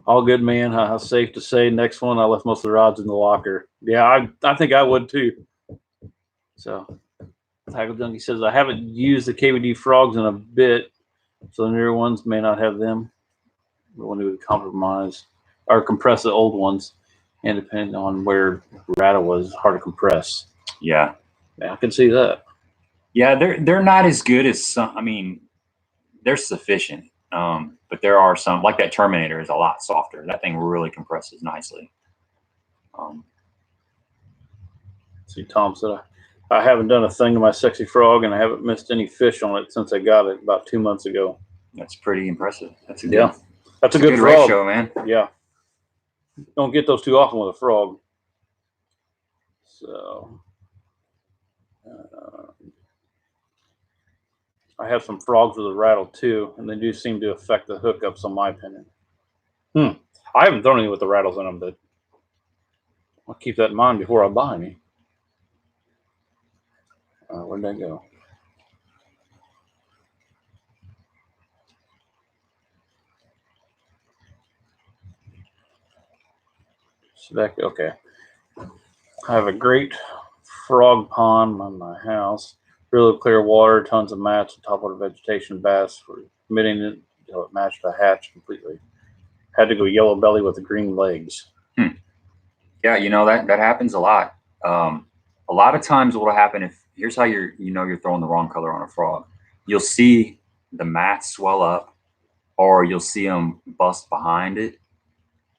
all good, man. Safe to say, next one, I left most of the rods in the locker. Yeah, I think I would too. So, Tackle Junkie says, I haven't used the KVD frogs in a bit, so the newer ones may not have them. We want to compromise or compress the old ones, and depending on where rattle was, hard to compress. Yeah. Yeah, I can see that. Yeah, they're not as good as some. I mean, they're sufficient. But there are some, like that Terminator is a lot softer. That thing really compresses nicely. See, Tom said, I haven't done a thing to my sexy frog, and I haven't missed any fish on it since I got it about 2 months ago. That's pretty impressive. That's a good, that's a good frog. Ratio, man. Yeah. Don't get those too often with a frog. So, I have some frogs with a rattle too, and they do seem to affect the hookups, in my opinion. I haven't thrown any with the rattles in them, but I'll keep that in mind before I buy any. Where'd that go? Okay. I have a great frog pond on my house. Really clear water, tons of mats, and topwater vegetation bass for emitting it until it matched the hatch completely. Had to go yellow belly with the green legs. Yeah, you know that happens a lot. A lot of times, what will happen if here's how you're throwing the wrong color on a frog. You'll see the mat swell up, or you'll see them bust behind it,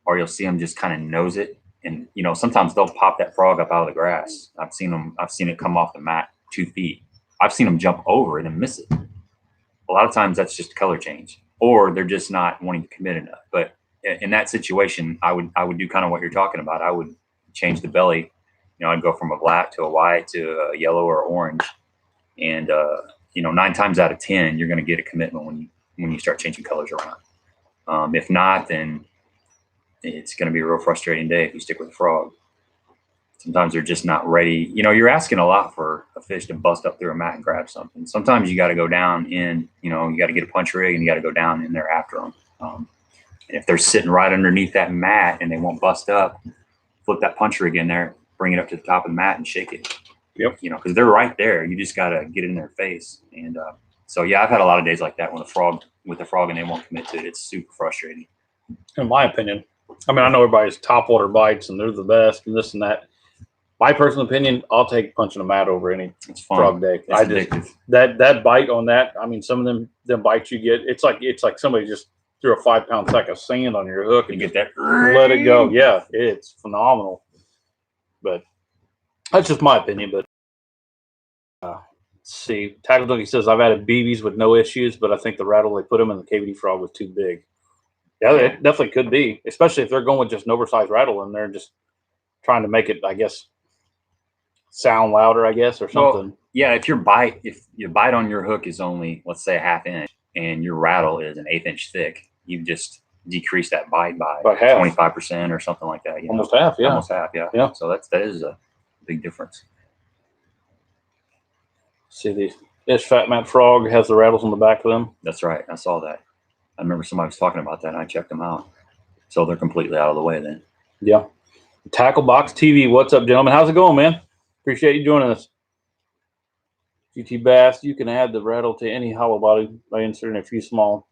or you'll see them just kind of nose it. And sometimes they'll pop that frog up out of the grass. I've seen it come off the mat 2 feet. I've seen them jump over it and miss it. A lot of times that's just color change, or they're just not wanting to commit enough. But in that situation, I would do kind of what you're talking about. I would change the belly. I'd go from a black to a white to a yellow or orange, and 9 times out of 10, you're going to get a commitment when you start changing colors around. If not, then it's going to be a real frustrating day if you stick with a frog. Sometimes they're just not ready. You're asking a lot for a fish to bust up through a mat and grab something. Sometimes you got to go down in, you got to get a punch rig and you got to go down in there after them. And if they're sitting right underneath that mat and they won't bust up, flip that punch rig in there, bring it up to the top of the mat and shake it. Yep. Because they're right there. You just got to get in their face. And so, yeah, I've had a lot of days like that with a frog and they won't commit to it. It's super frustrating. In my opinion, I mean, I know everybody's topwater bites and they're the best and this and that. My personal opinion, I'll take punching a mat over any frog day. That bite on that. I mean, some of them bites you get, it's like somebody just threw a 5-pound sack of sand on your hook and you get that. Let it go. Yeah, it's phenomenal. But that's just my opinion. But let's see, Tackle Junkie says I've added BBs with no issues, but I think the rattle they put them in the KVD frog was too big. Yeah, it definitely could be, especially if they're going with just an oversized rattle and they're just trying to make it, I guess, sound louder, I guess, or something. Well, yeah, if your bite on your hook is only, let's say, a 1/2 inch and your rattle is an 1/8 inch thick, you've just decreased that bite by 25% or something like that. Almost half, yeah. Almost half, yeah. Yeah. So that is a big difference. See, this Fat Mat Frog has the rattles on the back of them. That's right. I saw that. I remember somebody was talking about that, and I checked them out. So they're completely out of the way then. Yeah. Tackle Box TV, what's up, gentlemen? How's it going, man? Appreciate you joining us. GT Bass, you can add the rattle to any hollow body by inserting a few small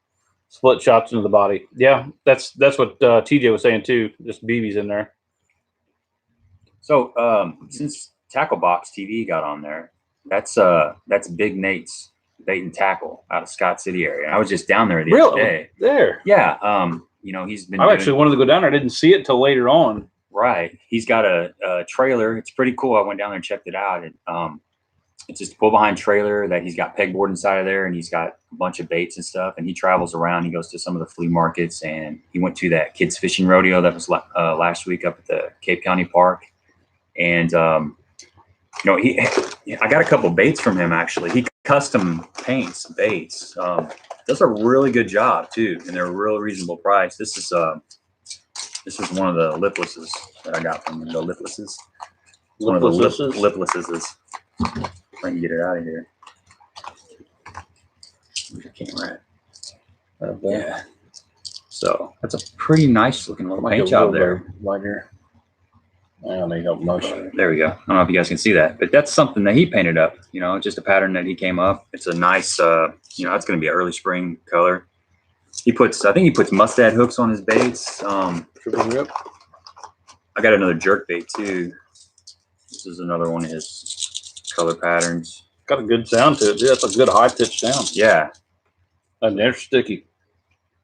split shots into the body. Yeah, that's what TJ was saying too. Just BBs in there. So since Tackle Box TV got on there, that's Big Nate's Bait and Tackle out of Scott City area. I was just down there the other day. There. Yeah. You know, he's been. I actually wanted to go down there. I didn't see it till later on. Right. He's got a trailer. It's pretty cool. I went down there and checked it out. It's just a pull behind trailer that he's got pegboard inside of there, and he's got a bunch of baits and stuff. And he travels around. He goes to some of the flea markets, and he went to that kids fishing rodeo that was last week up at the Cape County Park. And you know, I got a couple baits from him actually. He custom paints baits. Does a really good job too, and they're a real reasonable price. This is one of the liplesses that I got from him. The liplesses. One of the liplesses. Trying to get it out of here. Where's the camera at? Yeah. So that's a pretty nice looking little paint job there. Lighter. I need help motion. There we go. I don't know if you guys can see that, but that's something that he painted up. You know, just a pattern that he came up. It's a nice, you know, that's going to be an early spring color. I think he puts mustad hooks on his baits. Triple grip. I got another jerk bait too. This is another one of his color patterns. Got a good sound to it. Yeah, that's a good high pitched sound. Yeah. And they're sticky.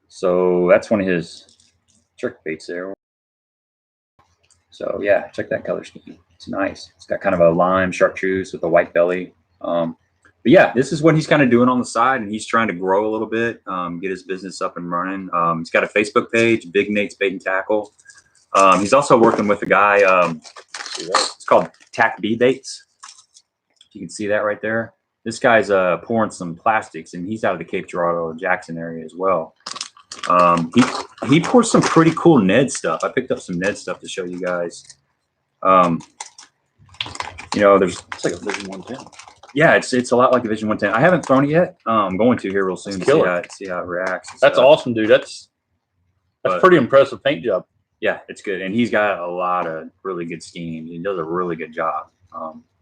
So that's one of his jerk baits there. So yeah, check that color scheme. It's nice. It's got kind of a lime chartreuse with a white belly. But yeah, this is what he's kind of doing on the side, and he's trying to grow a little bit, get his business up and running. He's got a Facebook page, Big Nate's Bait and Tackle. He's also working with a guy. It's called Tack B Baits. You can see that right there. This guy's pouring some plastics, and he's out of the Cape Girardeau, Jackson area as well. He pours some pretty cool Ned stuff. I picked up some Ned stuff to show you guys. You know, it's like a Vision 110. Yeah, it's a lot like a Vision 110. I haven't thrown it yet. I'm going to here real soon to see how it reacts. That's awesome, dude. That's pretty impressive paint job. Yeah, it's good, and he's got a lot of really good schemes. He does a really good job.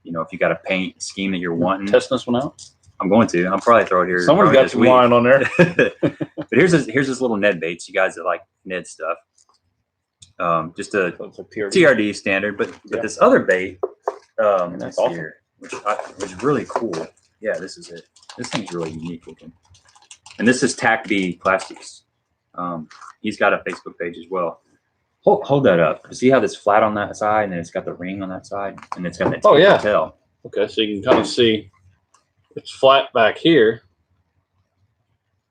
You know, if you got a paint scheme that you're wanting, testing this one out. I'm going to. I'll probably throw it here. Someone's got some line on there. But here's this little Ned baits. You guys that like Ned stuff. Just a TRD standard, but this other bait, that's awesome. Here, which is really cool. Yeah, this is it. This thing's really unique looking. And this is Tack B Plastics. He's got a Facebook page as well. Hold that up. See how this flat on that side, and then it's got the ring on that side, and it's got that tail. Okay, so you can kind of see it's flat back here,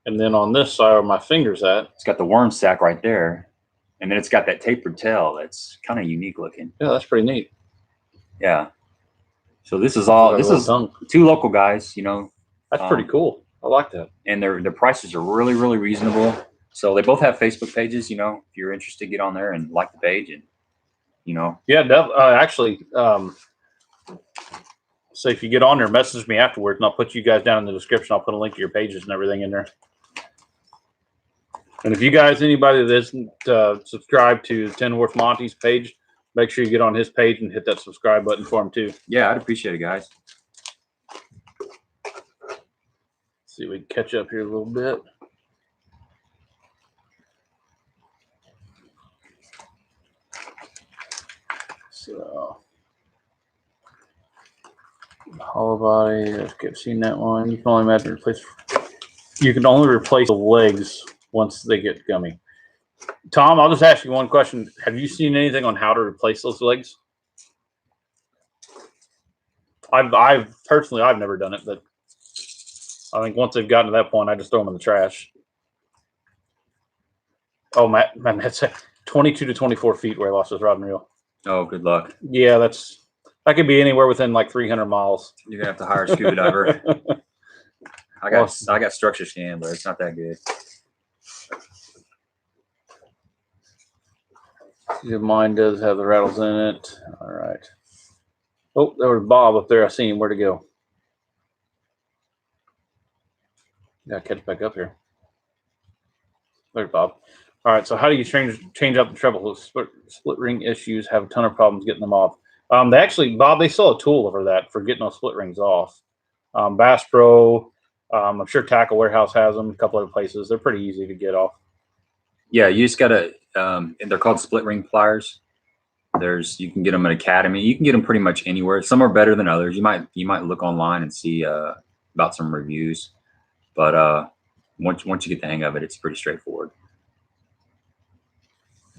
and then on this side where my finger's at, it's got the worm sack right there, and then it's got that tapered tail that's kind of unique looking. Yeah, that's pretty neat. Yeah. So this is all. This is two local guys. You know, that's pretty cool. I like that. And their prices are really, really reasonable. So they both have Facebook pages. You know, if you're interested, get on there and like the page, and you know. Yeah, actually, so if you get on there, message me afterwards, and I'll put you guys down in the description. I'll put a link to your pages and everything in there. And if you guys, anybody that isn't subscribed to Tin Horse Monty's page, make sure you get on his page and hit that subscribe button for him too. Yeah, I'd appreciate it, guys. See if we can catch up here a little bit. So, hollow body. I've seen that one. You can only imagine replace. You can only replace the legs once they get gummy. Tom, I'll just ask you one question. Have you seen anything on how to replace those legs? I've personally never done it, but I think once they've gotten to that point, I just throw them in the trash. Oh, man, that's 22 to 24 feet where I lost his rod and reel. Oh, good luck. Yeah, that could be anywhere within like 300 miles. You're gonna have to hire a scuba diver. I got structure scan, but it's not that good. Mine does have the rattles in it. All right. Oh, there was Bob up there. I seen him. Where'd he go? Gotta catch back up here. There's Bob. All right. So how do you change up the treble? Split ring issues, have a ton of problems getting them off. They actually, Bob, they sell a tool for that, for getting those split rings off. Bass Pro, I'm sure Tackle Warehouse has them. A couple other places. They're pretty easy to get off. Yeah, you just gotta. And they're called split ring pliers. You can get them at Academy. You can get them pretty much anywhere. Some are better than others. You might look online and see about some reviews, but once you get the hang of it, it's pretty straightforward.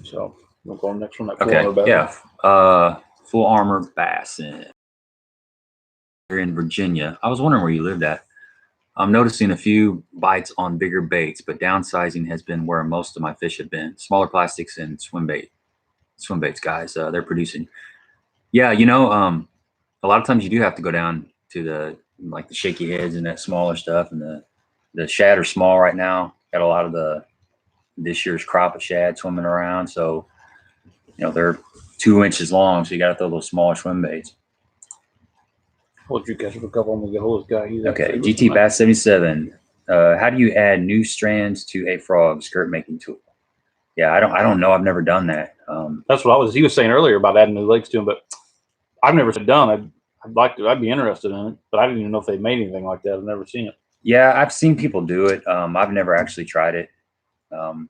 So we'll go on the next one. Okay, yeah, full armor bass here in Virginia. I was wondering where you lived at. I'm noticing a few bites on bigger baits, but downsizing has been where most of my fish have been. Smaller plastics and swim baits, guys. They're producing. Yeah, you know, a lot of times you do have to go down to the shaky heads and that smaller stuff, and the shad are small right now. Got a lot of this year's crop of shad swimming around, so you know they're 2 inches long, so you got to throw those smaller swim baits. What did you catch up a couple on the Gaholas guy? Okay, GT Bass 77. How do you add new strands to a frog skirt making tool? Yeah, I don't know. I've never done that. That's what he was saying earlier about adding new legs to him, but I've never done. I'd like to. I'd be interested in it, but I didn't even know if they made anything like that. I've never seen it. Yeah, I've seen people do it. I've never actually tried it.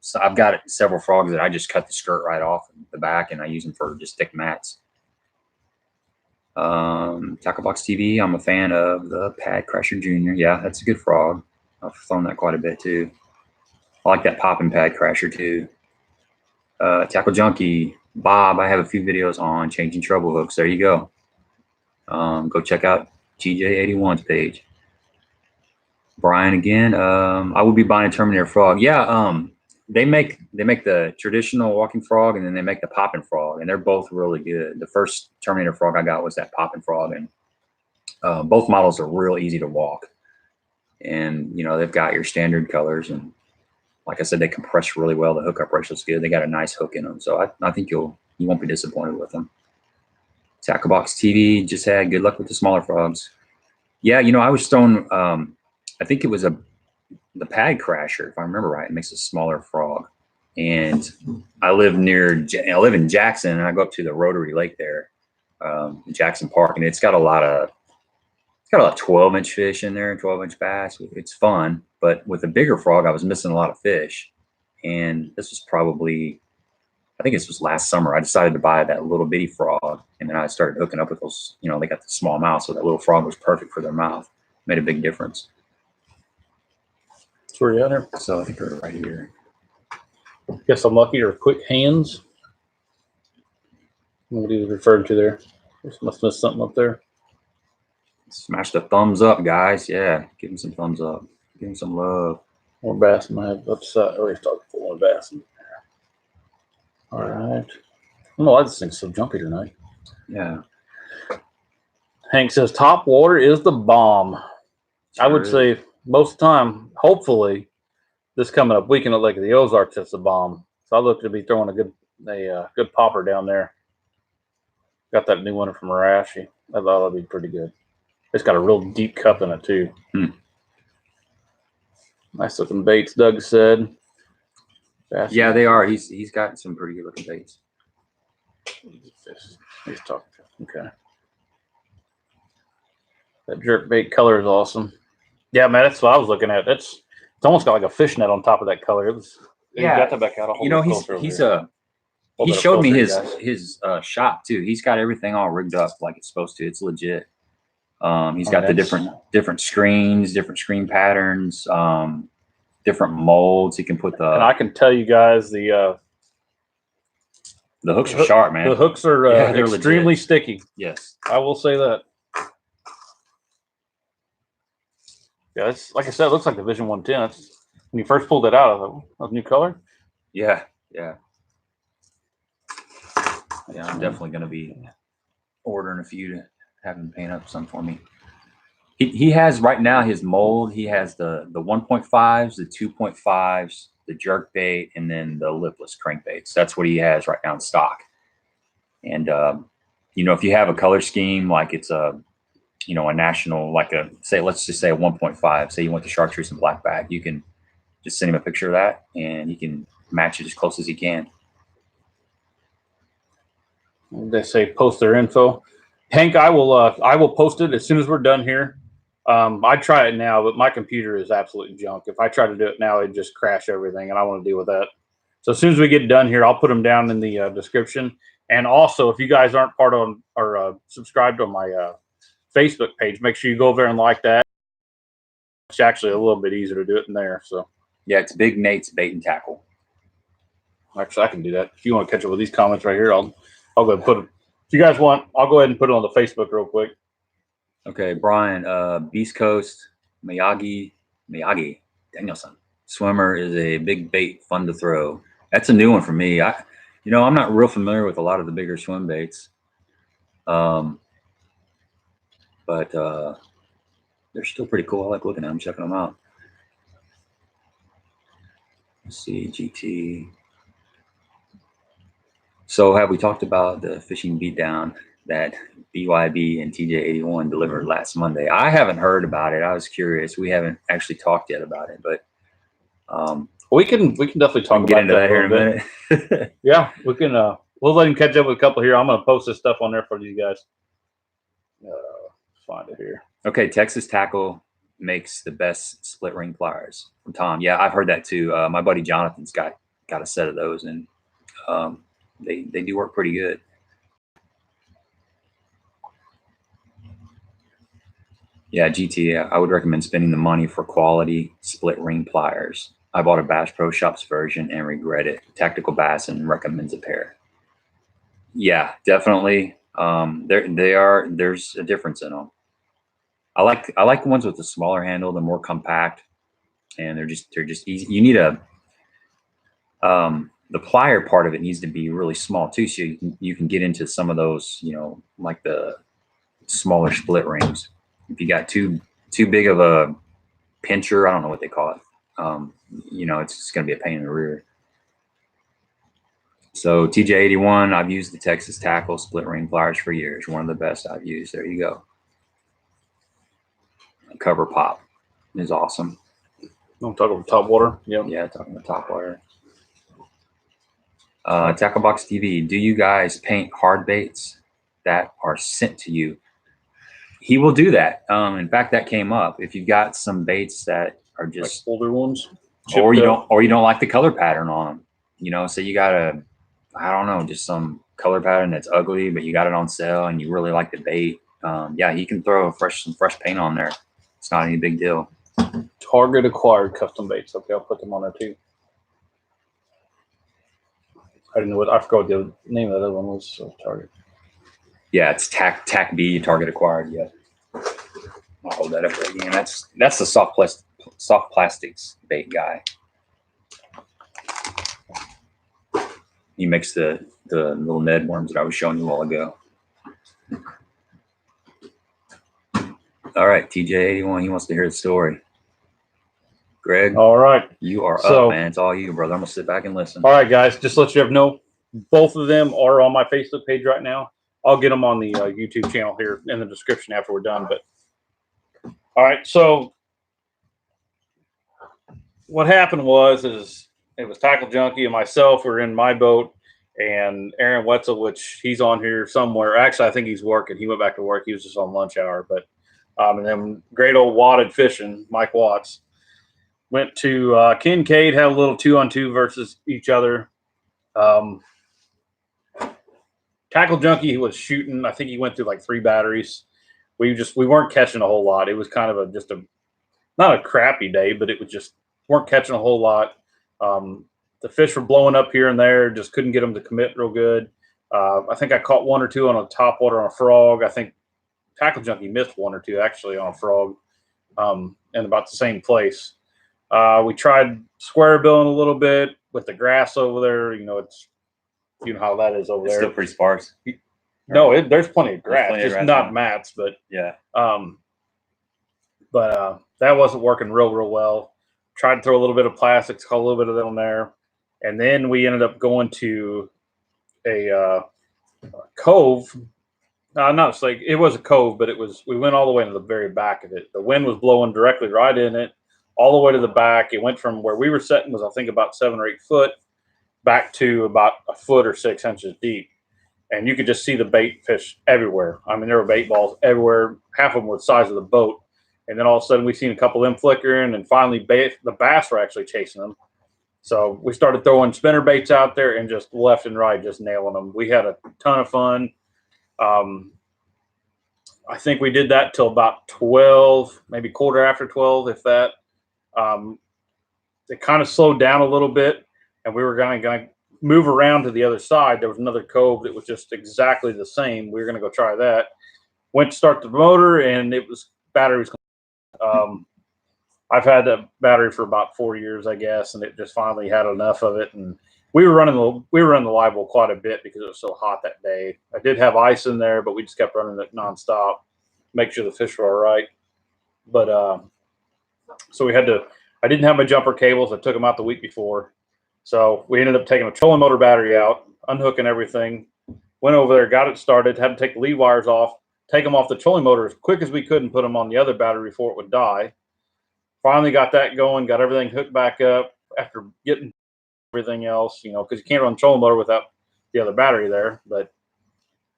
So I've got several frogs that I just cut the skirt right off the back, and I use them for just thick mats. Tackle Box TV. I'm a fan of the Pad Crasher Jr. Yeah, that's a good frog. I've thrown that quite a bit too. I like that popping Pad Crasher too. Tackle Junkie Bob. I have a few videos on changing treble hooks. There you go. Go check out TJ81's page. Brian again. I will be buying a Terminator frog. Yeah. They make the traditional walking frog, and then they make the popping frog, and they're both really good. The first Terminator frog I got was that popping frog, and both models are real easy to walk. And you know they've got your standard colors, and like I said, they compress really well. The hookup ratio is good. They got a nice hook in them, so I think you won't be disappointed with them. Tackle Box TV just had good luck with the smaller frogs. Yeah, you know I was throwing. I think it was the Pad Crasher, if I remember right. It makes a smaller frog, and I live in Jackson, and I go up to the Rotary Lake there, Jackson Park, and it's got a lot of 12-inch fish in there, 12-inch bass. It's fun, but with the bigger frog, I was missing a lot of fish, and this was probably, I think this was last summer. I decided to buy that little bitty frog, and then I started hooking up with those. You know, they got the small mouth, so that little frog was perfect for their mouth. Made a big difference. That's where you at there. So I think they're right here. Guess I'm lucky, or quick hands. What he was referring to there. Must have missed something up there. Smash the thumbs up, guys. Yeah, give him some thumbs up. Give him some love. More bass in my head. Upside. Oh, he's talking for more bass in there. All right. Oh, I just think so jumpy tonight. Yeah. Hank says top water is the bomb. Sure I would say most of the time, hopefully, this coming up weekend at Lake of the Ozarks, it's a bomb. So I look to be throwing a good popper down there. Got that new one from Marashi. I thought that'd be pretty good. It's got a real deep cup in it too. Nice looking baits, Doug said. Yeah, they are. He's got some pretty good looking baits. He's talking. Okay. That jerk bait color is awesome. Yeah, man, that's what I was looking at. It's almost got like a fishnet on top of that color. It was. Yeah, got that back out. You know, he showed me his shop too. He's got everything all rigged up like it's supposed to. It's legit. He's got the different screens, different screen patterns, different molds. He can put the. And I can tell you guys the hooks are sharp, man. The hooks are extremely sticky. Yes, I will say that. Yeah, it's like I said, it looks like the Vision 110. When you first pulled it out, I thought, "That's a new color." Yeah. I'm definitely going to be ordering a few to have him paint up some for me. He has right now his mold. He has the 1.5s, the 2.5s, the jerk bait, and then the lipless crankbaits. That's what he has right now in stock. And you know, if you have a color scheme like it's a national, like let's just say a 1.5. Say you want the chartreuse and blackback, you can just send him a picture of that, and he can match it as close as he can. They say post their info. Hank, I will post it as soon as we're done here. I try it now, but my computer is absolutely junk. If I try to do it now, it'd just crash everything, and I want to deal with that. So as soon as we get done here, I'll put them down in the description. And also, if you guys aren't part of or subscribed on my Facebook page, make sure you go over there and like that. It's actually a little bit easier to do it in there. So yeah, it's Big Nate's Bait and Tackle. actually, I can do that. If you want to catch up with these comments right here, I'll go ahead and put them. If you guys want, I'll go ahead and put it on the Facebook real quick. Okay, Brian, Beast Coast, Miyagi Danielson. Swimmer is a big bait, fun to throw. That's a new one for me. I'm not real familiar with a lot of the bigger swim baits. But they're still pretty cool. I like looking at them, checking them out. Let's see, GT. So have we talked about the fishing beatdown that BYB and TJ81 delivered last Monday? I haven't heard about it. I was curious. We haven't actually talked yet about it, but we can definitely talk about that here in a minute. Yeah, we can. We'll let him catch up with a couple here. I'm going to post this stuff on there for you guys. Find it here. Okay, Texas Tackle makes the best split ring pliers from Tom. Yeah, I've heard that too. My buddy Jonathan's got a set of those, and they do work pretty good. Yeah, GT, I would recommend spending the money for quality split ring pliers. I bought a Bass Pro Shops version and regret it. Tactical Bassin recommends a pair. Yeah, definitely. There's a difference in them. I like the ones with the smaller handle. They're more compact, and they're just easy. You need the plier part of it needs to be really small too, so you can get into some of those, like the smaller split rings. If you got too big of a pincher, I don't know what they call it. It's just going to be a pain in the rear. So TJ81, I've used the Texas Tackle split ring pliers for years. One of the best I've used. There you go. Cover pop is awesome. I'm talking about top water. Yeah, talking about top water. Tackle Box TV. Do you guys paint hard baits that are sent to you? He will do that. In fact, that came up. If you've got some baits that are just like older ones, or you don't like the color pattern on them, so you got I don't know, just some color pattern that's ugly, but you got it on sale and you really like the bait. Yeah, he can throw some fresh paint on there. It's not any big deal. Target acquired custom baits. Okay, I'll put them on there too. I didn't know I forgot what the name of that other one was. So Target. Yeah, it's Tac B, Target acquired. Yeah, I'll hold that up again. That's the soft plastics bait guy. He makes the little Ned worms that I was showing you a while ago. All right, TJ81, he wants to hear the story. Greg, all right, you are up, man. It's all you, brother. I'm gonna sit back and listen. All right, guys, just to let you know, both of them are on my Facebook page right now. I'll get them on the YouTube channel here in the description after we're done. But all right, so what happened was it was Tackle Junkie and myself were in my boat, and Aaron Wetzel, which he's on here somewhere. Actually, I think he's working. He went back to work. He was just on lunch hour. But and then great old Watted Fishing, Mike Watts, went to Kincaid, had a little 2-on-2 versus each other. Tackle Junkie was shooting. I think he went through like 3 batteries. We weren't catching a whole lot. It was kind of just not a crappy day, but it was just weren't catching a whole lot. The fish were blowing up here and there. Just couldn't get them to commit real good. I think I caught 1 or 2 on a top water on a frog. I think Tackle Junkie missed 1 or 2 actually on a frog, in about the same place. We tried square billing a little bit with the grass over there. It's how that is over there. Still pretty sparse. No, there's plenty of grass, just not mats. But yeah. But that wasn't working real well. Tried to throw a little bit of plastics, caught a little bit of that on there, and then we ended up going to a cove. Not like it was a cove, but we went all the way to the very back of it. The wind was blowing directly right in it, all the way to the back. It went from where we were sitting was I think about 7 or 8 foot back to about 1 foot or 6 inches deep. And you could just see the bait fish everywhere. I mean, there were bait balls everywhere. Half of them were the size of the boat. And then all of a sudden we seen a couple of them flickering, and finally the bass were actually chasing them. So we started throwing spinner baits out there and just left and right, just nailing them. We had a ton of fun. I think we did that till about 12, maybe quarter after 12, if that. Um, it kind of slowed down a little bit, and we were going to move around to the other side. There was another cove that was just exactly the same. We were going to go try that. Went to start the motor, and it was batteries. I've had that battery for about 4 years, I guess, and it just finally had enough of it. And we were running the live well quite a bit because it was so hot that day. I did have ice in there, but we just kept running it nonstop, make sure the fish were all right. But so we had to. I didn't have my jumper cables. I took them out the week before, so we ended up taking a trolling motor battery out, unhooking everything, went over there, got it started, had to take the lead wires off, take them off the trolling motor as quick as we could, and put them on the other battery before it would die. Finally got that going, got everything hooked back up after getting everything else, because you can't run trolling motor without the other battery there. But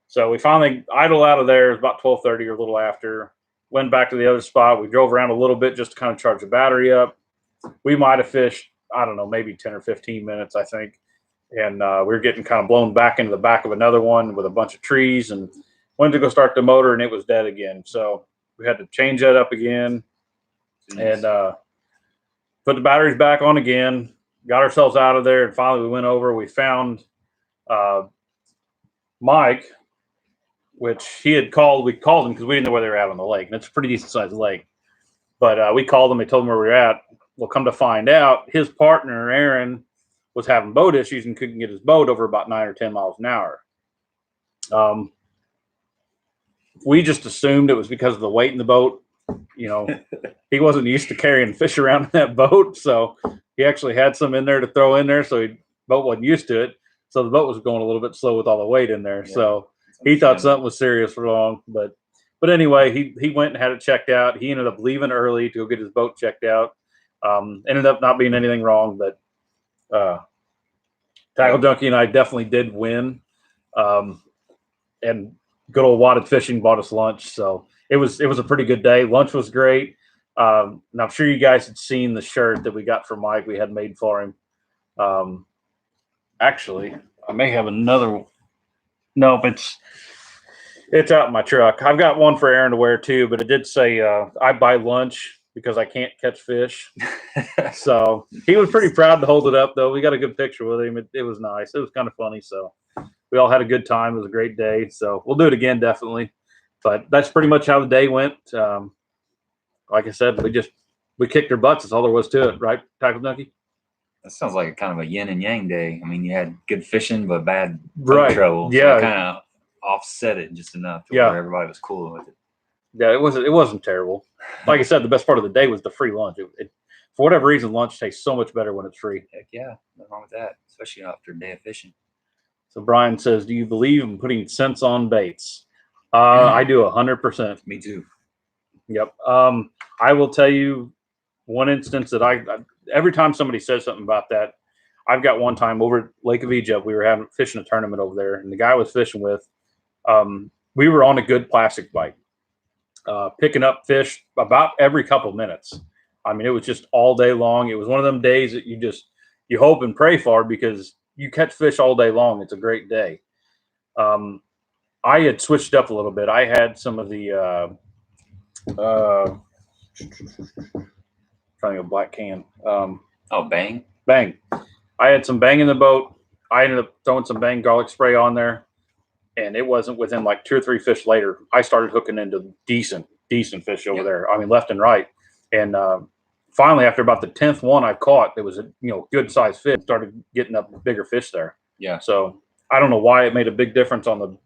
so we finally idled out of there. It was about 12:30 or a little after. Went back to the other spot. We drove around a little bit just to kind of charge the battery up. We might have fished, I don't know, maybe 10 or 15 minutes, I think. And we were getting kind of blown back into the back of another one with a bunch of trees, and went to go start the motor, and it was dead again. So we had to change that up again. And put the batteries back on again, got ourselves out of there, and finally we went over. We found Mike, which he had called. We called him because we didn't know where they were at on the lake, and it's a pretty decent sized lake. But we called him. We told him where we were at. Well, come to find out, his partner Aaron was having boat issues and couldn't get his boat over about 9 or 10 miles an hour. We just assumed it was because of the weight in the boat. He wasn't used to carrying fish around in that boat, so he actually had some in there to throw in there. So the boat wasn't used to it, so the boat was going a little bit slow with all the weight in there. Yeah, so he thought something was serious wrong. But anyway, he went and had it checked out. He ended up leaving early to go get his boat checked out. Ended up not being anything wrong, but Tackle Junkie and I definitely did win. And good old Wadded Fishing bought us lunch, so it was a pretty good day. Lunch was great. And I'm sure you guys had seen the shirt that we got from Mike. We had made for him. Actually, I may have another. Nope, it's out in my truck. I've got one for Aaron to wear too, but it did say I buy lunch because I can't catch fish. So he was pretty proud to hold it up, though. We got a good picture with him. It was nice. It was kind of funny. So we all had a good time. It was a great day. So we'll do it again, definitely. But that's pretty much how the day went. Like I said, we kicked their butts. That's all there was to it, right, Tackle Junkie? That sounds like a kind of a yin and yang day. I mean, you had good fishing, but bad boat trouble. Yeah, so kind of offset it just enough to where everybody was cool with it. Yeah, it wasn't terrible. Like I said, the best part of the day was the free lunch. For whatever reason, lunch tastes so much better when it's free. Heck yeah, nothing wrong with that, especially after a day of fishing. So Brian says, "Do you believe in putting scents on baits?" I do 100%. Me too. Yep. I will tell you one instance that I every time somebody says something about that, I've got one time over at Lake of Egypt. We were fishing a tournament over there, and the guy I was fishing with, we were on a good plastic bite, picking up fish about every couple of minutes. I mean, it was just all day long. It was one of them days that you hope and pray for because you catch fish all day long. It's a great day. I had switched up a little bit. I had some of the trying to go black can. Bang. I had some Bang in the boat. I ended up throwing some Bang garlic spray on there, and it wasn't within like 2 or 3 fish later, I started hooking into decent fish over there. I mean, left and right. And finally, after about the 10th one I caught, it was a good sized fish. Started getting up bigger fish there. Yeah. So I don't know why it made a big difference on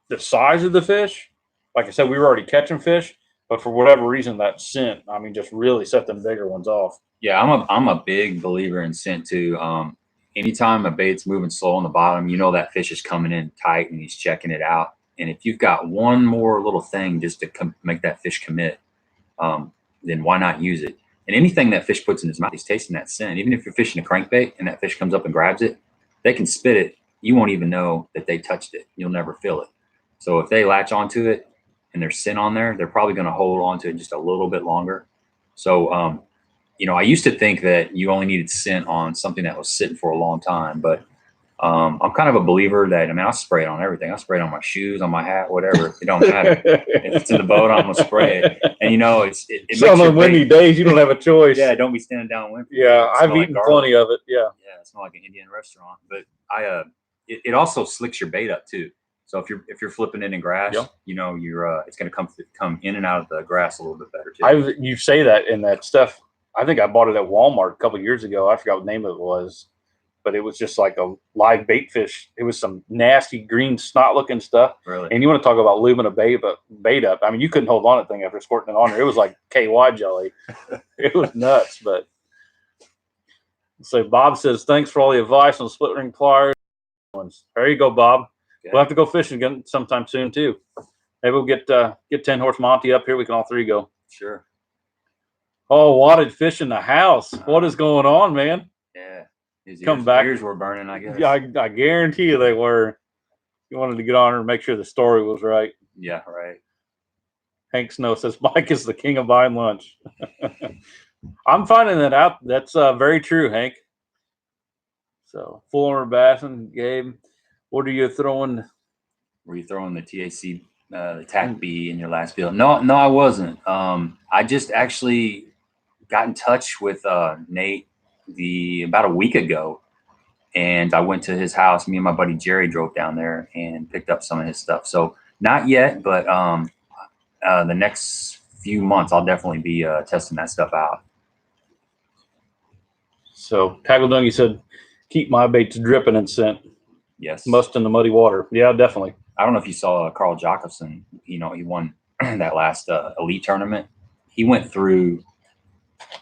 the size of the fish. Like I said, we were already catching fish, but for whatever reason, that scent, I mean, just really set them bigger ones off. Yeah, I'm a big believer in scent too. Anytime a bait's moving slow on the bottom, that fish is coming in tight and he's checking it out. And if you've got one more little thing just to make that fish commit, then why not use it? And anything that fish puts in his mouth, he's tasting that scent. Even if you're fishing a crankbait and that fish comes up and grabs it, they can spit it. You won't even know that they touched it. You'll never feel it. So if they latch onto it and there's scent on there, they're probably going to hold on to it just a little bit longer. So I used to think that you only needed scent on something that was sitting for a long time, but I'm kind of a believer that, I'll spray it on everything. I'll spray it on my shoes, on my hat, whatever. It don't matter. If it's in the boat, I'm gonna spray it. And it So makes on windy days, you don't have a choice. Yeah, don't be standing downwind. Yeah, I've eaten plenty of it. Yeah. Yeah, it's not like an Indian restaurant. But it also slicks your bait up too. So if you're flipping it in grass, Yep. you're it's gonna come in and out of the grass a little bit better too. You say that in that stuff. I think I bought it at Walmart a couple of years ago. I forgot what the name of it was, but it was just like a live bait fish. It was some nasty green snot looking stuff. Really? And you want to talk about lubing a bait up. I mean, you couldn't hold on to that thing after squirting it on there. It was like KY jelly. It was nuts. But so Bob says, thanks for all the advice on split ring pliers. There you go, Bob. Okay. We'll have to go fishing again sometime soon too. Maybe we'll get Tin Horse Monty up here. We can all three go. Sure. Oh, wadded fish in the house. What is going on, man? Yeah. His ears were burning, I guess. Yeah, I guarantee you they were. You wanted to get on her and make sure the story was right. Yeah, right. Hank Snow says, Mike is the king of buying lunch. I'm finding that out. That's very true, Hank. So, Fuller Bassin, Gabe, what are you throwing? Were you throwing the TAC, the TAC B in your last field? No, I wasn't. I just actually got in touch with Nate about a week ago, and I went to his house. Me and my buddy Jerry drove down there and picked up some of his stuff. So not yet, but the next few months I'll definitely be testing that stuff out. So Tackle Dungy said, keep my baits dripping in scent. Yes. Must in the muddy water. Yeah, definitely. I don't know if you saw Carl Jacobson. He won that last elite tournament. He went through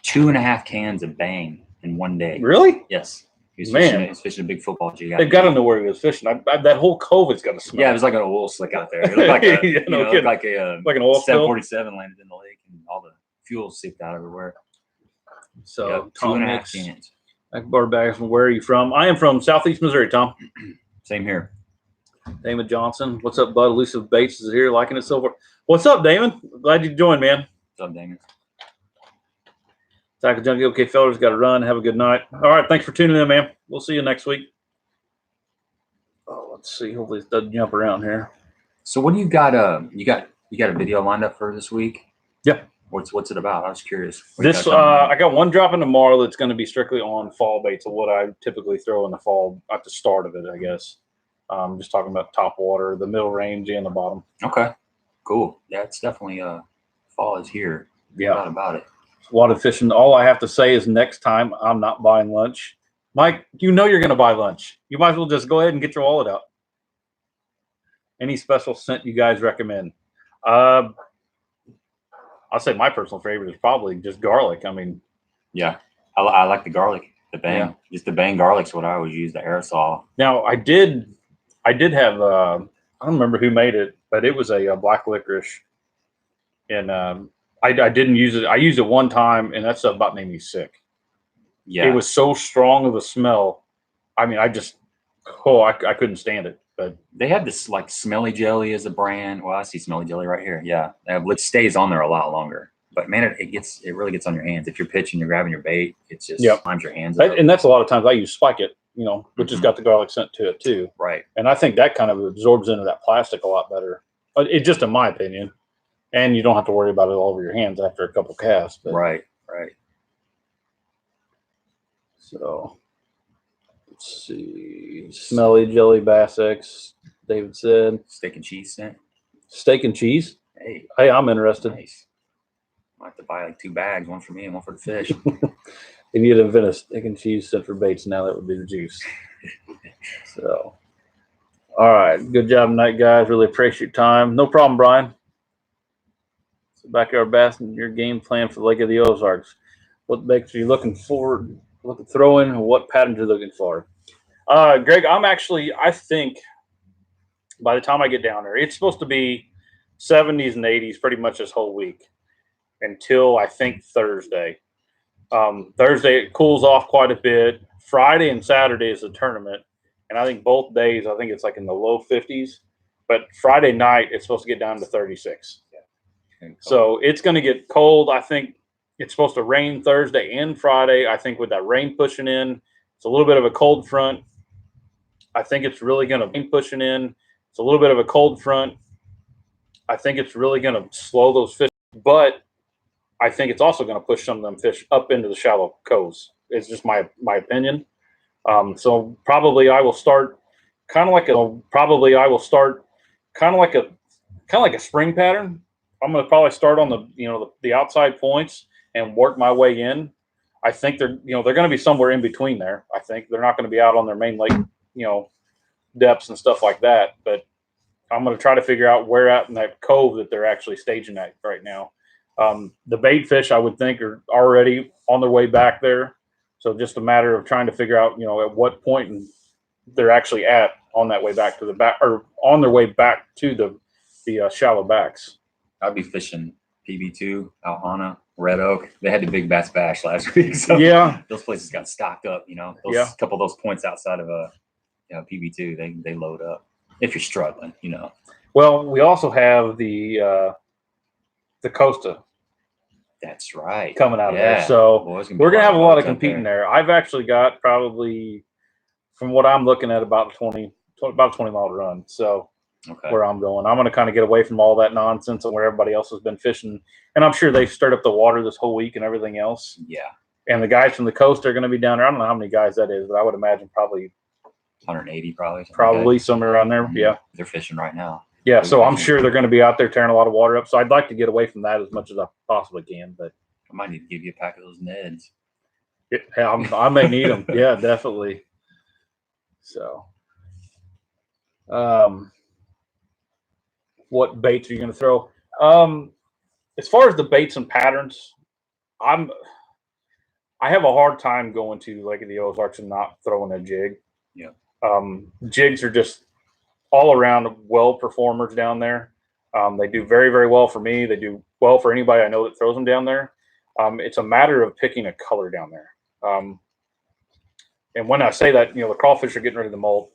2.5 cans of Bang in one day. Really? Yes. He was fishing a big football jig. They've got to know where he was fishing. That whole cove's got to smell. Yeah, it was like an oil slick out there. It looked like like an oil 747 landed in the lake, and all the fuel seeped out everywhere. So yep, 2.5 cans. Akbar Bags, where are you from? I am from Southeast Missouri, Tom. Same here. Damon Johnson. What's up, bud? Elusive Baits is here, liking it so far. What's up, Damon? Glad you joined, man. What's up, Damon? Tackle Junkie. Okay, fellas, got to run. Have a good night. All right, thanks for tuning in, man. We'll see you next week. Oh, let's see. Hopefully it doesn't jump around here. So what do you got? You got a video lined up for this week? Yeah. What's it about? I was curious. I got one dropping tomorrow that's going to be strictly on fall baits of what I typically throw in the fall at the start of it, I guess. Just talking about top water, the middle range, and the bottom. Okay, cool. Yeah, it's definitely fall is here. Yeah, not about it. Water fishing. All I have to say is next time I'm not buying lunch. Mike, you're going to buy lunch. You might as well just go ahead and get your wallet out. Any special scent you guys recommend? I'll say my personal favorite is probably just garlic. I mean, yeah, I like the garlic, the Bang. Yeah. Just the Bang garlic's what I always use, the aerosol. Now I did have I don't remember who made it, but it was a black licorice, and I didn't use it. I used it one time, and that stuff about made me sick. Yeah, it was so strong of a smell. I mean, I couldn't stand it. But they have this like Smelly Jelly as a brand. Well, I see Smelly Jelly right here. Yeah, it stays on there a lot longer. But man, it really gets on your hands. If you're pitching, you're grabbing your bait, it's just climbs your hands up. And that's a lot of times I use Spike It, which has got the garlic scent to it too. Right. And I think that kind of absorbs into that plastic a lot better. It just in my opinion. And you don't have to worry about it all over your hands after a couple casts. But. Right. So let's see. Smelly Jelly Bass X, David said. Steak and cheese scent. Steak and cheese? Hey, I'm interested. Nice. Might have to buy like 2 bags, one for me and one for the fish. You need to invent a steak and cheese scent for baits now. That would be the juice. So, all right. Good job tonight, guys. Really appreciate your time. No problem, Brian. So Backyard Bass and your game plan for the Lake of the Ozarks. What baits are you looking forward to throwing, and what patterns are you looking for? Greg, I think by the time I get down there, it's supposed to be 70s and 80s pretty much this whole week until I think Thursday. Thursday it cools off quite a bit. Friday and Saturday is the tournament, and I think both days it's like in the low 50s. But Friday night it's supposed to get down to 36. Yeah. So it's going to get cold. I think It's supposed to rain Thursday and Friday. I think with that rain pushing in, it's a little bit of a cold front. I think it's really going to be pushing in. It's a little bit of a cold front. I think it's really going to slow those fish, but I think it's also going to push some of them fish up into the shallow coves. It's just my opinion. So probably I will start kind of like a probably I will start kind of like a spring pattern. I'm going to probably start on the outside points and work my way in. I think they're going to be somewhere in between there. I think they're not going to be out on their main lake, depths and stuff like that. But I'm going to try to figure out where at in that cove that they're actually staging at right now. The bait fish, I would think, are already on their way back there. So just a matter of trying to figure out, at what point they're actually at on that way back to the back, or on their way back to the shallow backs. I'd be fishing PB2, Alhana, Red Oak. They had the big bass bash last week, so yeah, those places got stocked up. Yeah. A couple of those points outside of PB2, they load up if you're struggling. Well, we also have the Costa That's right coming out of there, so we're gonna have a lot of competing there. I've actually got probably, from what I'm looking at, about a 20 mile run. So where I'm going, I'm going to kind of get away from all that nonsense and where everybody else has been fishing. And I'm sure they've stirred up the water this whole week and everything else. Yeah. And the guys from the coast are going to be down there. I don't know how many guys that is, but I would imagine probably 180, probably. Probably somewhere around there. Mm-hmm. Yeah. They're fishing right now. Yeah. So I'm sure they're going to be out there tearing a lot of water up. So I'd like to get away from that as much as I possibly can. But I might need to give you a pack of those Neds. Yeah, I may need them. Yeah, definitely. So, what baits are you going to throw? As far as the baits and patterns, I have a hard time going to Lake of the Ozarks and not throwing a jig. Yeah. Jigs are just all around well performers down there. They do very, very well for me. They do well for anybody I know that throws them down there. It's a matter of picking a color down there. And when I say that, the crawfish are getting ready to molt.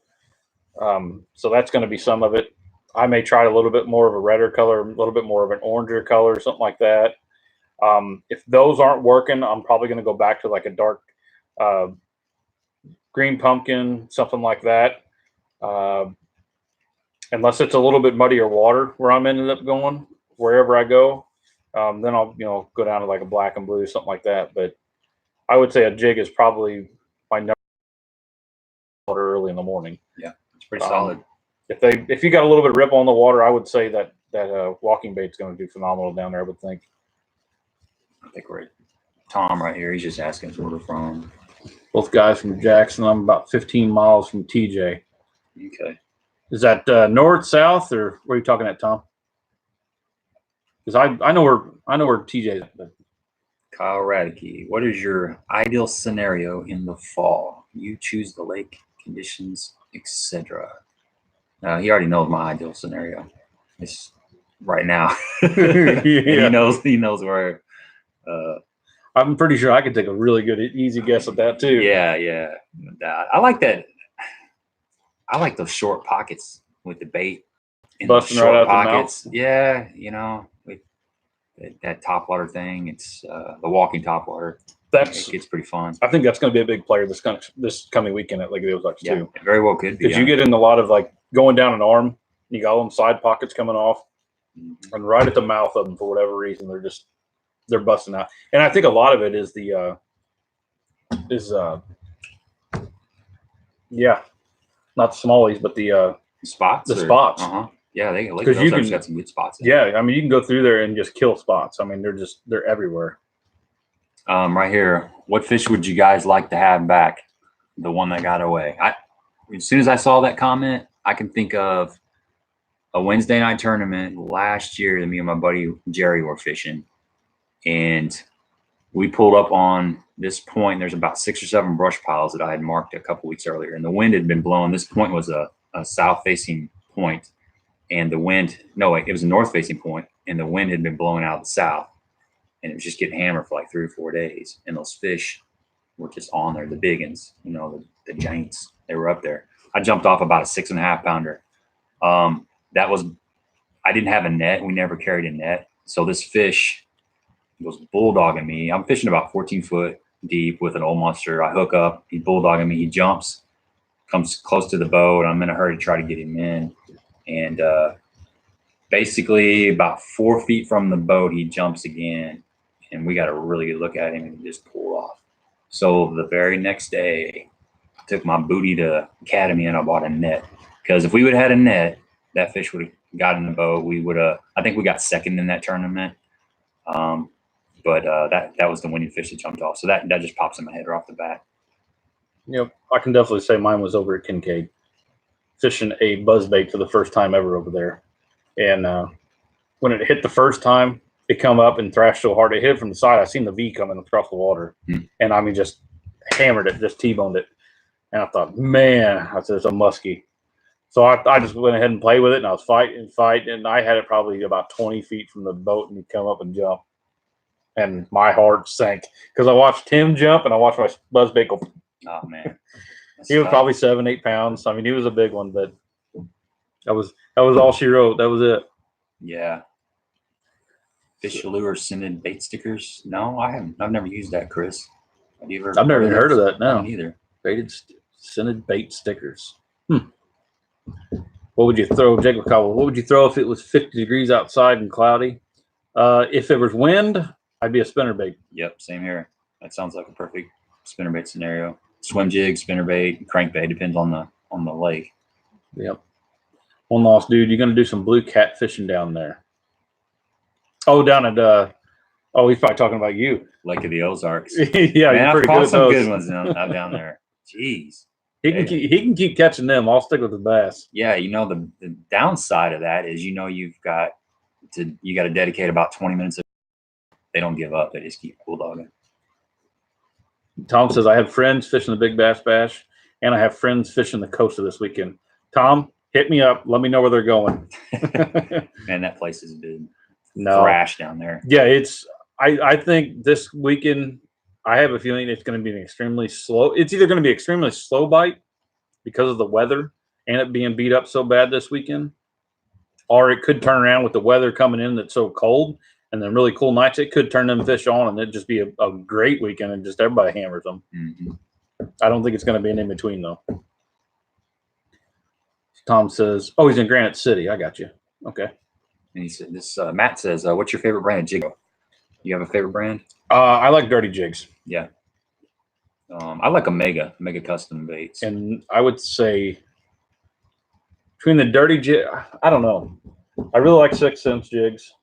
So that's going to be some of it. I may try a little bit more of a redder color, a little bit more of an oranger color, something like that. If those aren't working, I'm probably going to go back to like a dark green pumpkin, something like that. Unless it's a little bit muddier water where I'm ended up going, wherever I go, then I'll go down to like a black and blue, something like that. But I would say a jig is probably my number water early in the morning. Yeah, it's pretty solid. If you got a little bit of ripple on the water, I would say that walking bait's going to do phenomenal down there. I would think. I think we're Tom right here. He's just asking us where we're from. Both guys from Jackson. I'm about 15 miles from TJ. Okay. Is that north, south, or where are you talking at, Tom? Because I know where TJ is. But. Kyle Radke, what is your ideal scenario in the fall? You choose the lake conditions, etc. He already knows my ideal scenario. It's right now. Yeah. He knows where. I'm pretty sure I could take a really good, easy guess at that too. Yeah. I like that. I like those short pockets with the bait. Busting right out pockets. the mouth. Yeah, with that topwater thing. It's the walking topwater. It's pretty fun. I think that's going to be a big player this coming weekend at Lake of the Ozarks too. It very well could be. Because you get in a lot of like going down an arm, you got all them side pockets coming off, and right at the mouth of them for whatever reason they're busting out. And I think a lot of it is not the smallies, but the spots. The spots. Yeah, because you can got some good spots. Yeah, I mean you can go through there and just kill spots. I mean they're everywhere. Right here, what fish would you guys like to have back? The one that got away. As soon as I saw that comment, I can think of a Wednesday night tournament last year that me and my buddy Jerry were fishing, and we pulled up on this point. There's about 6 or 7 brush piles that I had marked a couple weeks earlier, and the wind had been blowing. This point was a south-facing point, and the wind – no, it was a north-facing point, and the wind had been blowing out of the south, and it was just getting hammered for like 3 or 4 days, and those fish were just on there, the big ones, the giants. They were up there. I jumped off about a 6.5 pounder. I didn't have a net. We never carried a net. So this fish He goes bulldogging me. I'm fishing about 14 foot deep with an old monster. I hook up. He's bulldogging me. He jumps, comes close to the boat. I'm in a hurry to try to get him in. And basically about 4 feet from the boat, he jumps again. And we got a really good look at him and he just pulled off. So the very next day, I took my booty to Academy and I bought a net. Because if we would have had a net, that fish would have got in the boat. We would have, I think we got second in that tournament. But that was the winning fish that jumped off. So that just pops in my head right off the bat. Yep, I can definitely say mine was over at Kincaid, fishing a buzzbait for the first time ever over there. And when it hit the first time, it come up and thrashed so hard. It hit from the side. I seen the V coming across the water. And I mean, just hammered it, just T-boned it. And I thought, man, I said, it's a muskie. So I just went ahead and played with it, and I was fighting, and I had it probably about 20 feet from the boat, and he'd come up and jump. And my heart sank because I watched him jump, and I watched my buzzbait go. Oh, man. He was probably 7-8 pounds. I mean, he was a big one, but that was all she wrote. That was it. Yeah. Fish lure scented bait stickers? No, I haven't. I've never used that, Chris. Have you ever? I've never even heard of that. No, either. Scented bait stickers. What would you throw, Jacob Cobble? What would you throw if it was 50 degrees outside and cloudy? If there was wind, I'd be a spinnerbait. Yep, same here. That sounds like a perfect spinnerbait scenario. Swim jig, spinnerbait, crankbait, depends on the lake. Yep. One lost, dude. You're gonna do some blue cat fishing down there. Oh, down at he's probably talking about you. Lake of the Ozarks. Yeah, man, you're pretty I've caught good some at good ones down there. Jeez. He can keep catching them. I'll stick with the bass. Yeah, the downside of that is you got to dedicate about 20 minutes. They don't give up. They just keep bulldogging. Tom says, I have friends fishing the Big Bass Bash, and I have friends fishing the Costa this weekend. Tom, hit me up. Let me know where they're going. Man, that place has been thrashed down there. Yeah, I think this weekend, I have a feeling it's going to be an extremely slow. It's either going to be extremely slow bite because of the weather and it being beat up so bad this weekend, or it could turn around with the weather coming in that's so cold and then really cool nights. It could turn them fish on and it'd just be a great weekend and just everybody hammers them. Mm-hmm. I don't think it's going to be an in-between, though. Tom says, oh, he's in Granite City. I got you. Okay. And he said, Matt says, what's your favorite brand of jig? You have a favorite brand? I like Dirty Jigs. Yeah. I like Mega Custom Baits. And I would say between the Dirty Jig, I don't know. I really like 6 Sense jigs.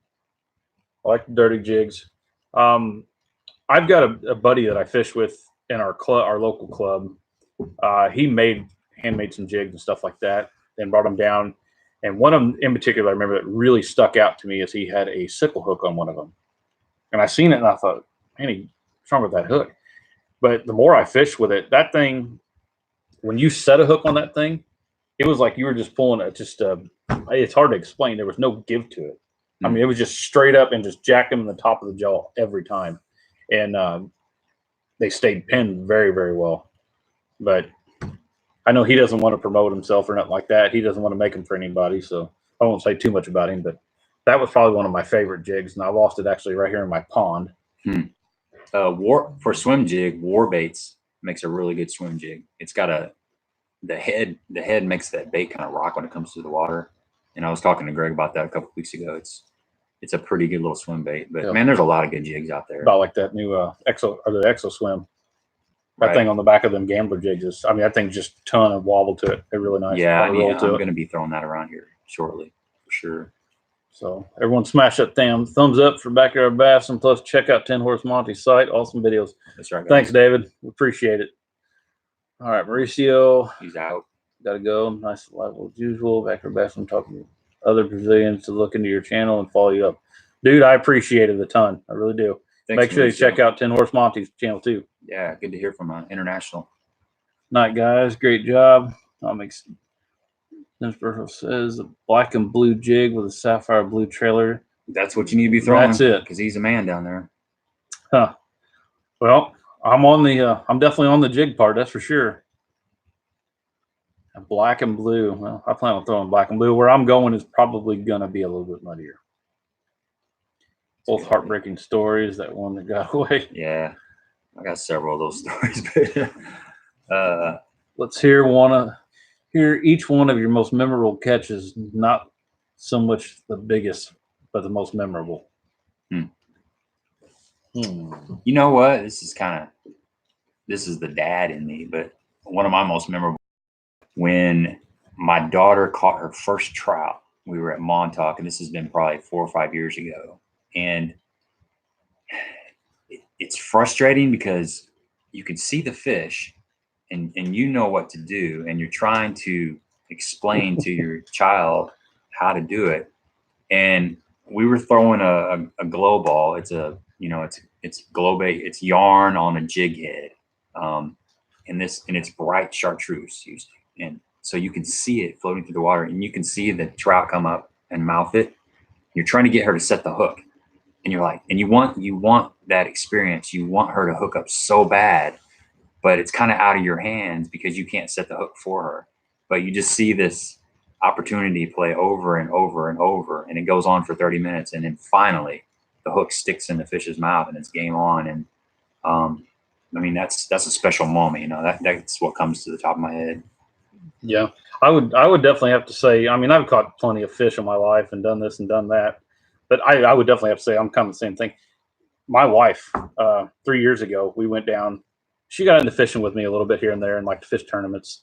I like the Dirty Jigs. I've got a buddy that I fish with in our local club. He handmade some jigs and stuff like that and brought them down. And one of them in particular, I remember that really stuck out to me is he had a sickle hook on one of them. And I seen it and I thought, man, what's wrong with that hook? But the more I fished with it, that thing, when you set a hook on that thing, it was like you were just pulling it's hard to explain. There was no give to it. I mean, it was just straight up and just jacked them in the top of the jaw every time. And they stayed pinned very, very well. But I know he doesn't want to promote himself or nothing like that. He doesn't want to make them for anybody. So I won't say too much about him. But that was probably one of my favorite jigs. And I lost it actually right here in my pond. For swim jig, War Baits makes a really good swim jig. It's got the head makes that bait kind of rock when it comes to the water. And I was talking to Greg about that a couple weeks ago. It's a pretty good little swim bait. But man, there's a lot of good jigs out there. About like that new Exo Swim. That thing on the back of them gambler jigs is, I mean, that thing's just a ton of wobble to it. They're really nice. Yeah, I'm going to be throwing that around here shortly for sure. So everyone smash that thumbs up for Backyard Bass, and plus check out Tin Horse Monty's site. Awesome videos. That's right, guys. Thanks, David. We appreciate it. All right, Mauricio. He's out. Got to go. Nice level as usual. Backyard Bass. I'm talking to other Brazilians to look into your channel and follow you up. Dude, I appreciate it a ton. I really do. Thanks, make sure you check out Tin Horse Monty's channel too. Yeah, good to hear from international. Night, guys. Great job. This person says a black and blue jig with a sapphire blue trailer. That's what you need to be throwing. That's it. Because he's a man down there. Huh. Well, I'm definitely on the jig part. That's for sure. Black and blue. Well, I plan on throwing black and blue. Where I'm going is probably going to be a little bit muddier. Both heartbreaking stories. That one that got away. Yeah, I got several of those stories. But let's hear each one of your most memorable catches. Not so much the biggest, but the most memorable. You know what? This is the dad in me, but one of my most memorable, when my daughter caught her first trout. We were at Montauk, and this has been probably 4 or 5 years ago. And it's frustrating because you can see the fish and you know what to do, and you're trying to explain to your child how to do it. And we were throwing a glow ball. It's it's glow bait. It's yarn on a jig head, and it's bright chartreuse usually, and so you can see it floating through the water, and you can see the trout come up and mouth it. You're trying to get her to set the hook, and you're like, and you want that experience. You want her to hook up so bad, but it's kind of out of your hands because you can't set the hook for her. But you just see this opportunity play over and over and over, and it goes on for 30 minutes, and then finally the hook sticks in the fish's mouth and it's game on. And I mean, that's a special moment, you know. That's what comes to the top of my head. Yeah, I would definitely have to say, I mean, I've caught plenty of fish in my life and done this and done that, but I would definitely have to say I'm kind of the same thing. My wife, 3 years ago, we went down. She got into fishing with me a little bit here and there, and like the fish tournaments.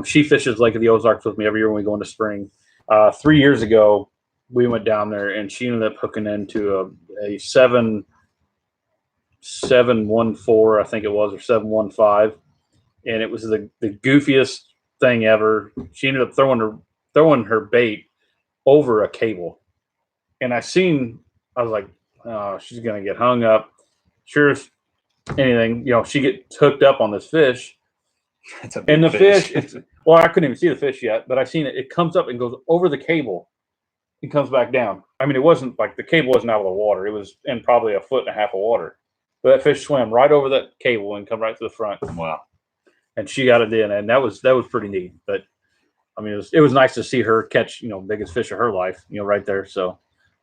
She fishes Lake of the Ozarks with me every year when we go into spring. 3 years ago, we went down there, and she ended up hooking into a 714, I think it was, or 715, and it was the goofiest thing ever. She ended up throwing her bait over a cable, and I was like, oh, she's gonna get hung up. Sure as anything, you know, she gets hooked up on this fish. And the fish, well, I couldn't even see the fish yet, but I seen it. It comes up and goes over the cable and comes back down. I mean, it wasn't like the cable wasn't out of the water. It was in probably a foot and a half of water. But that fish swam right over that cable and come right to the front. Wow. And she got it in, and that was pretty neat. But I mean, it was nice to see her catch, you know, biggest fish of her life, you know, right there. So it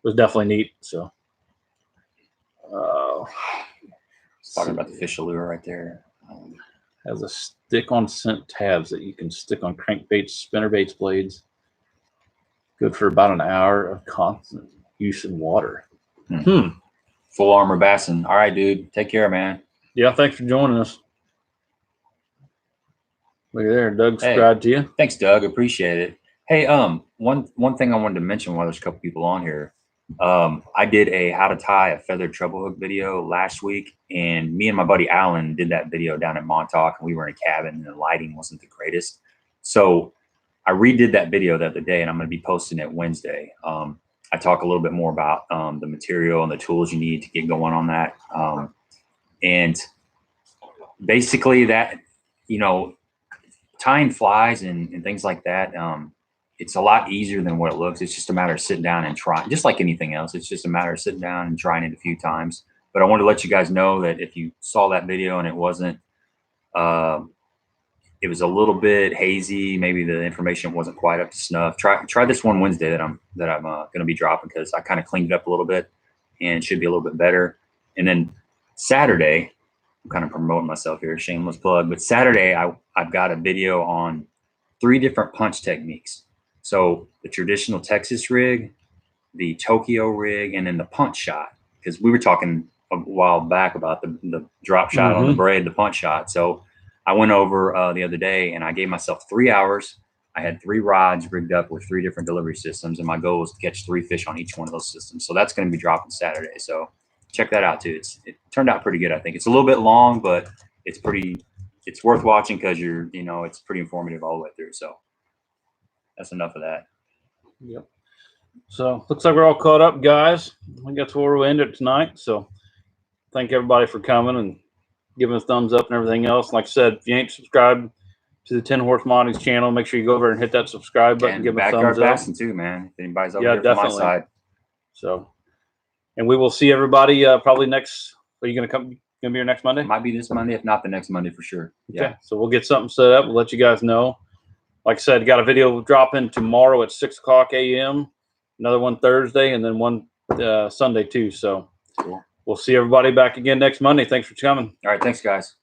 was definitely neat. So talking about the fish allure right there. Has a stick-on scent tabs that you can stick on crankbaits, spinnerbaits blades. Good for about an hour of constant use in water. Full armor bassin. All right, dude. Take care, man. Yeah, thanks for joining us. Look at there, Doug subscribed to you. Thanks, Doug. Appreciate it. Hey, one thing I wanted to mention while there's a couple people on here. I did a how to tie a feathered treble hook video last week, and me and my buddy Alan did that video down at Montauk, and we were in a cabin and the lighting wasn't the greatest. So I redid that video the other day, and I'm going to be posting it Wednesday. I talk a little bit more about the material and the tools you need to get going on that. And basically that, you know, tying flies and things like that, it's a lot easier than what it looks. It's just a matter of sitting down and trying, just like anything else. It's just a matter of sitting down and trying it a few times. But I wanted to let you guys know that if you saw that video and it wasn't, it was a little bit hazy, maybe the information wasn't quite up to snuff. Try this one Wednesday that I'm going to be dropping, because I kind of cleaned it up a little bit and should be a little bit better. And then Saturday, I'm kind of promoting myself here, shameless plug, but Saturday I've got a video on 3 different punch techniques. So the traditional Texas rig, the Tokyo rig, and then the punch shot, because we were talking a while back about the drop shot on the braid, the punch shot. So I went over the other day and I gave myself 3 hours. I had 3 rods rigged up with 3 different delivery systems, and my goal was to catch 3 fish on each one of those systems. So that's going to be dropping Saturday. So check that out too. It turned out pretty good. I think it's a little bit long, but it's worth watching, because it's pretty informative all the way through. So that's enough of that. Yep. So looks like we're all caught up, guys. I think that's where we'll end it tonight. So thank everybody for coming and giving us thumbs up and everything else. Like I said, if you ain't subscribed to the Tin Horse Monty's channel, make sure you go over and hit that subscribe button. And give us thumbs up too, man. If anybody's over here from my side. So, and we will see everybody probably next. Are you going to come? Going to be here next Monday? Might be this Monday, if not the next Monday for sure. Okay. Yeah. So we'll get something set up. We'll let you guys know. Like I said, got a video dropping tomorrow at 6:00 a.m. Another one Thursday, and then one Sunday too. So Cool. We'll see everybody back again next Monday. Thanks for coming. All right. Thanks, guys.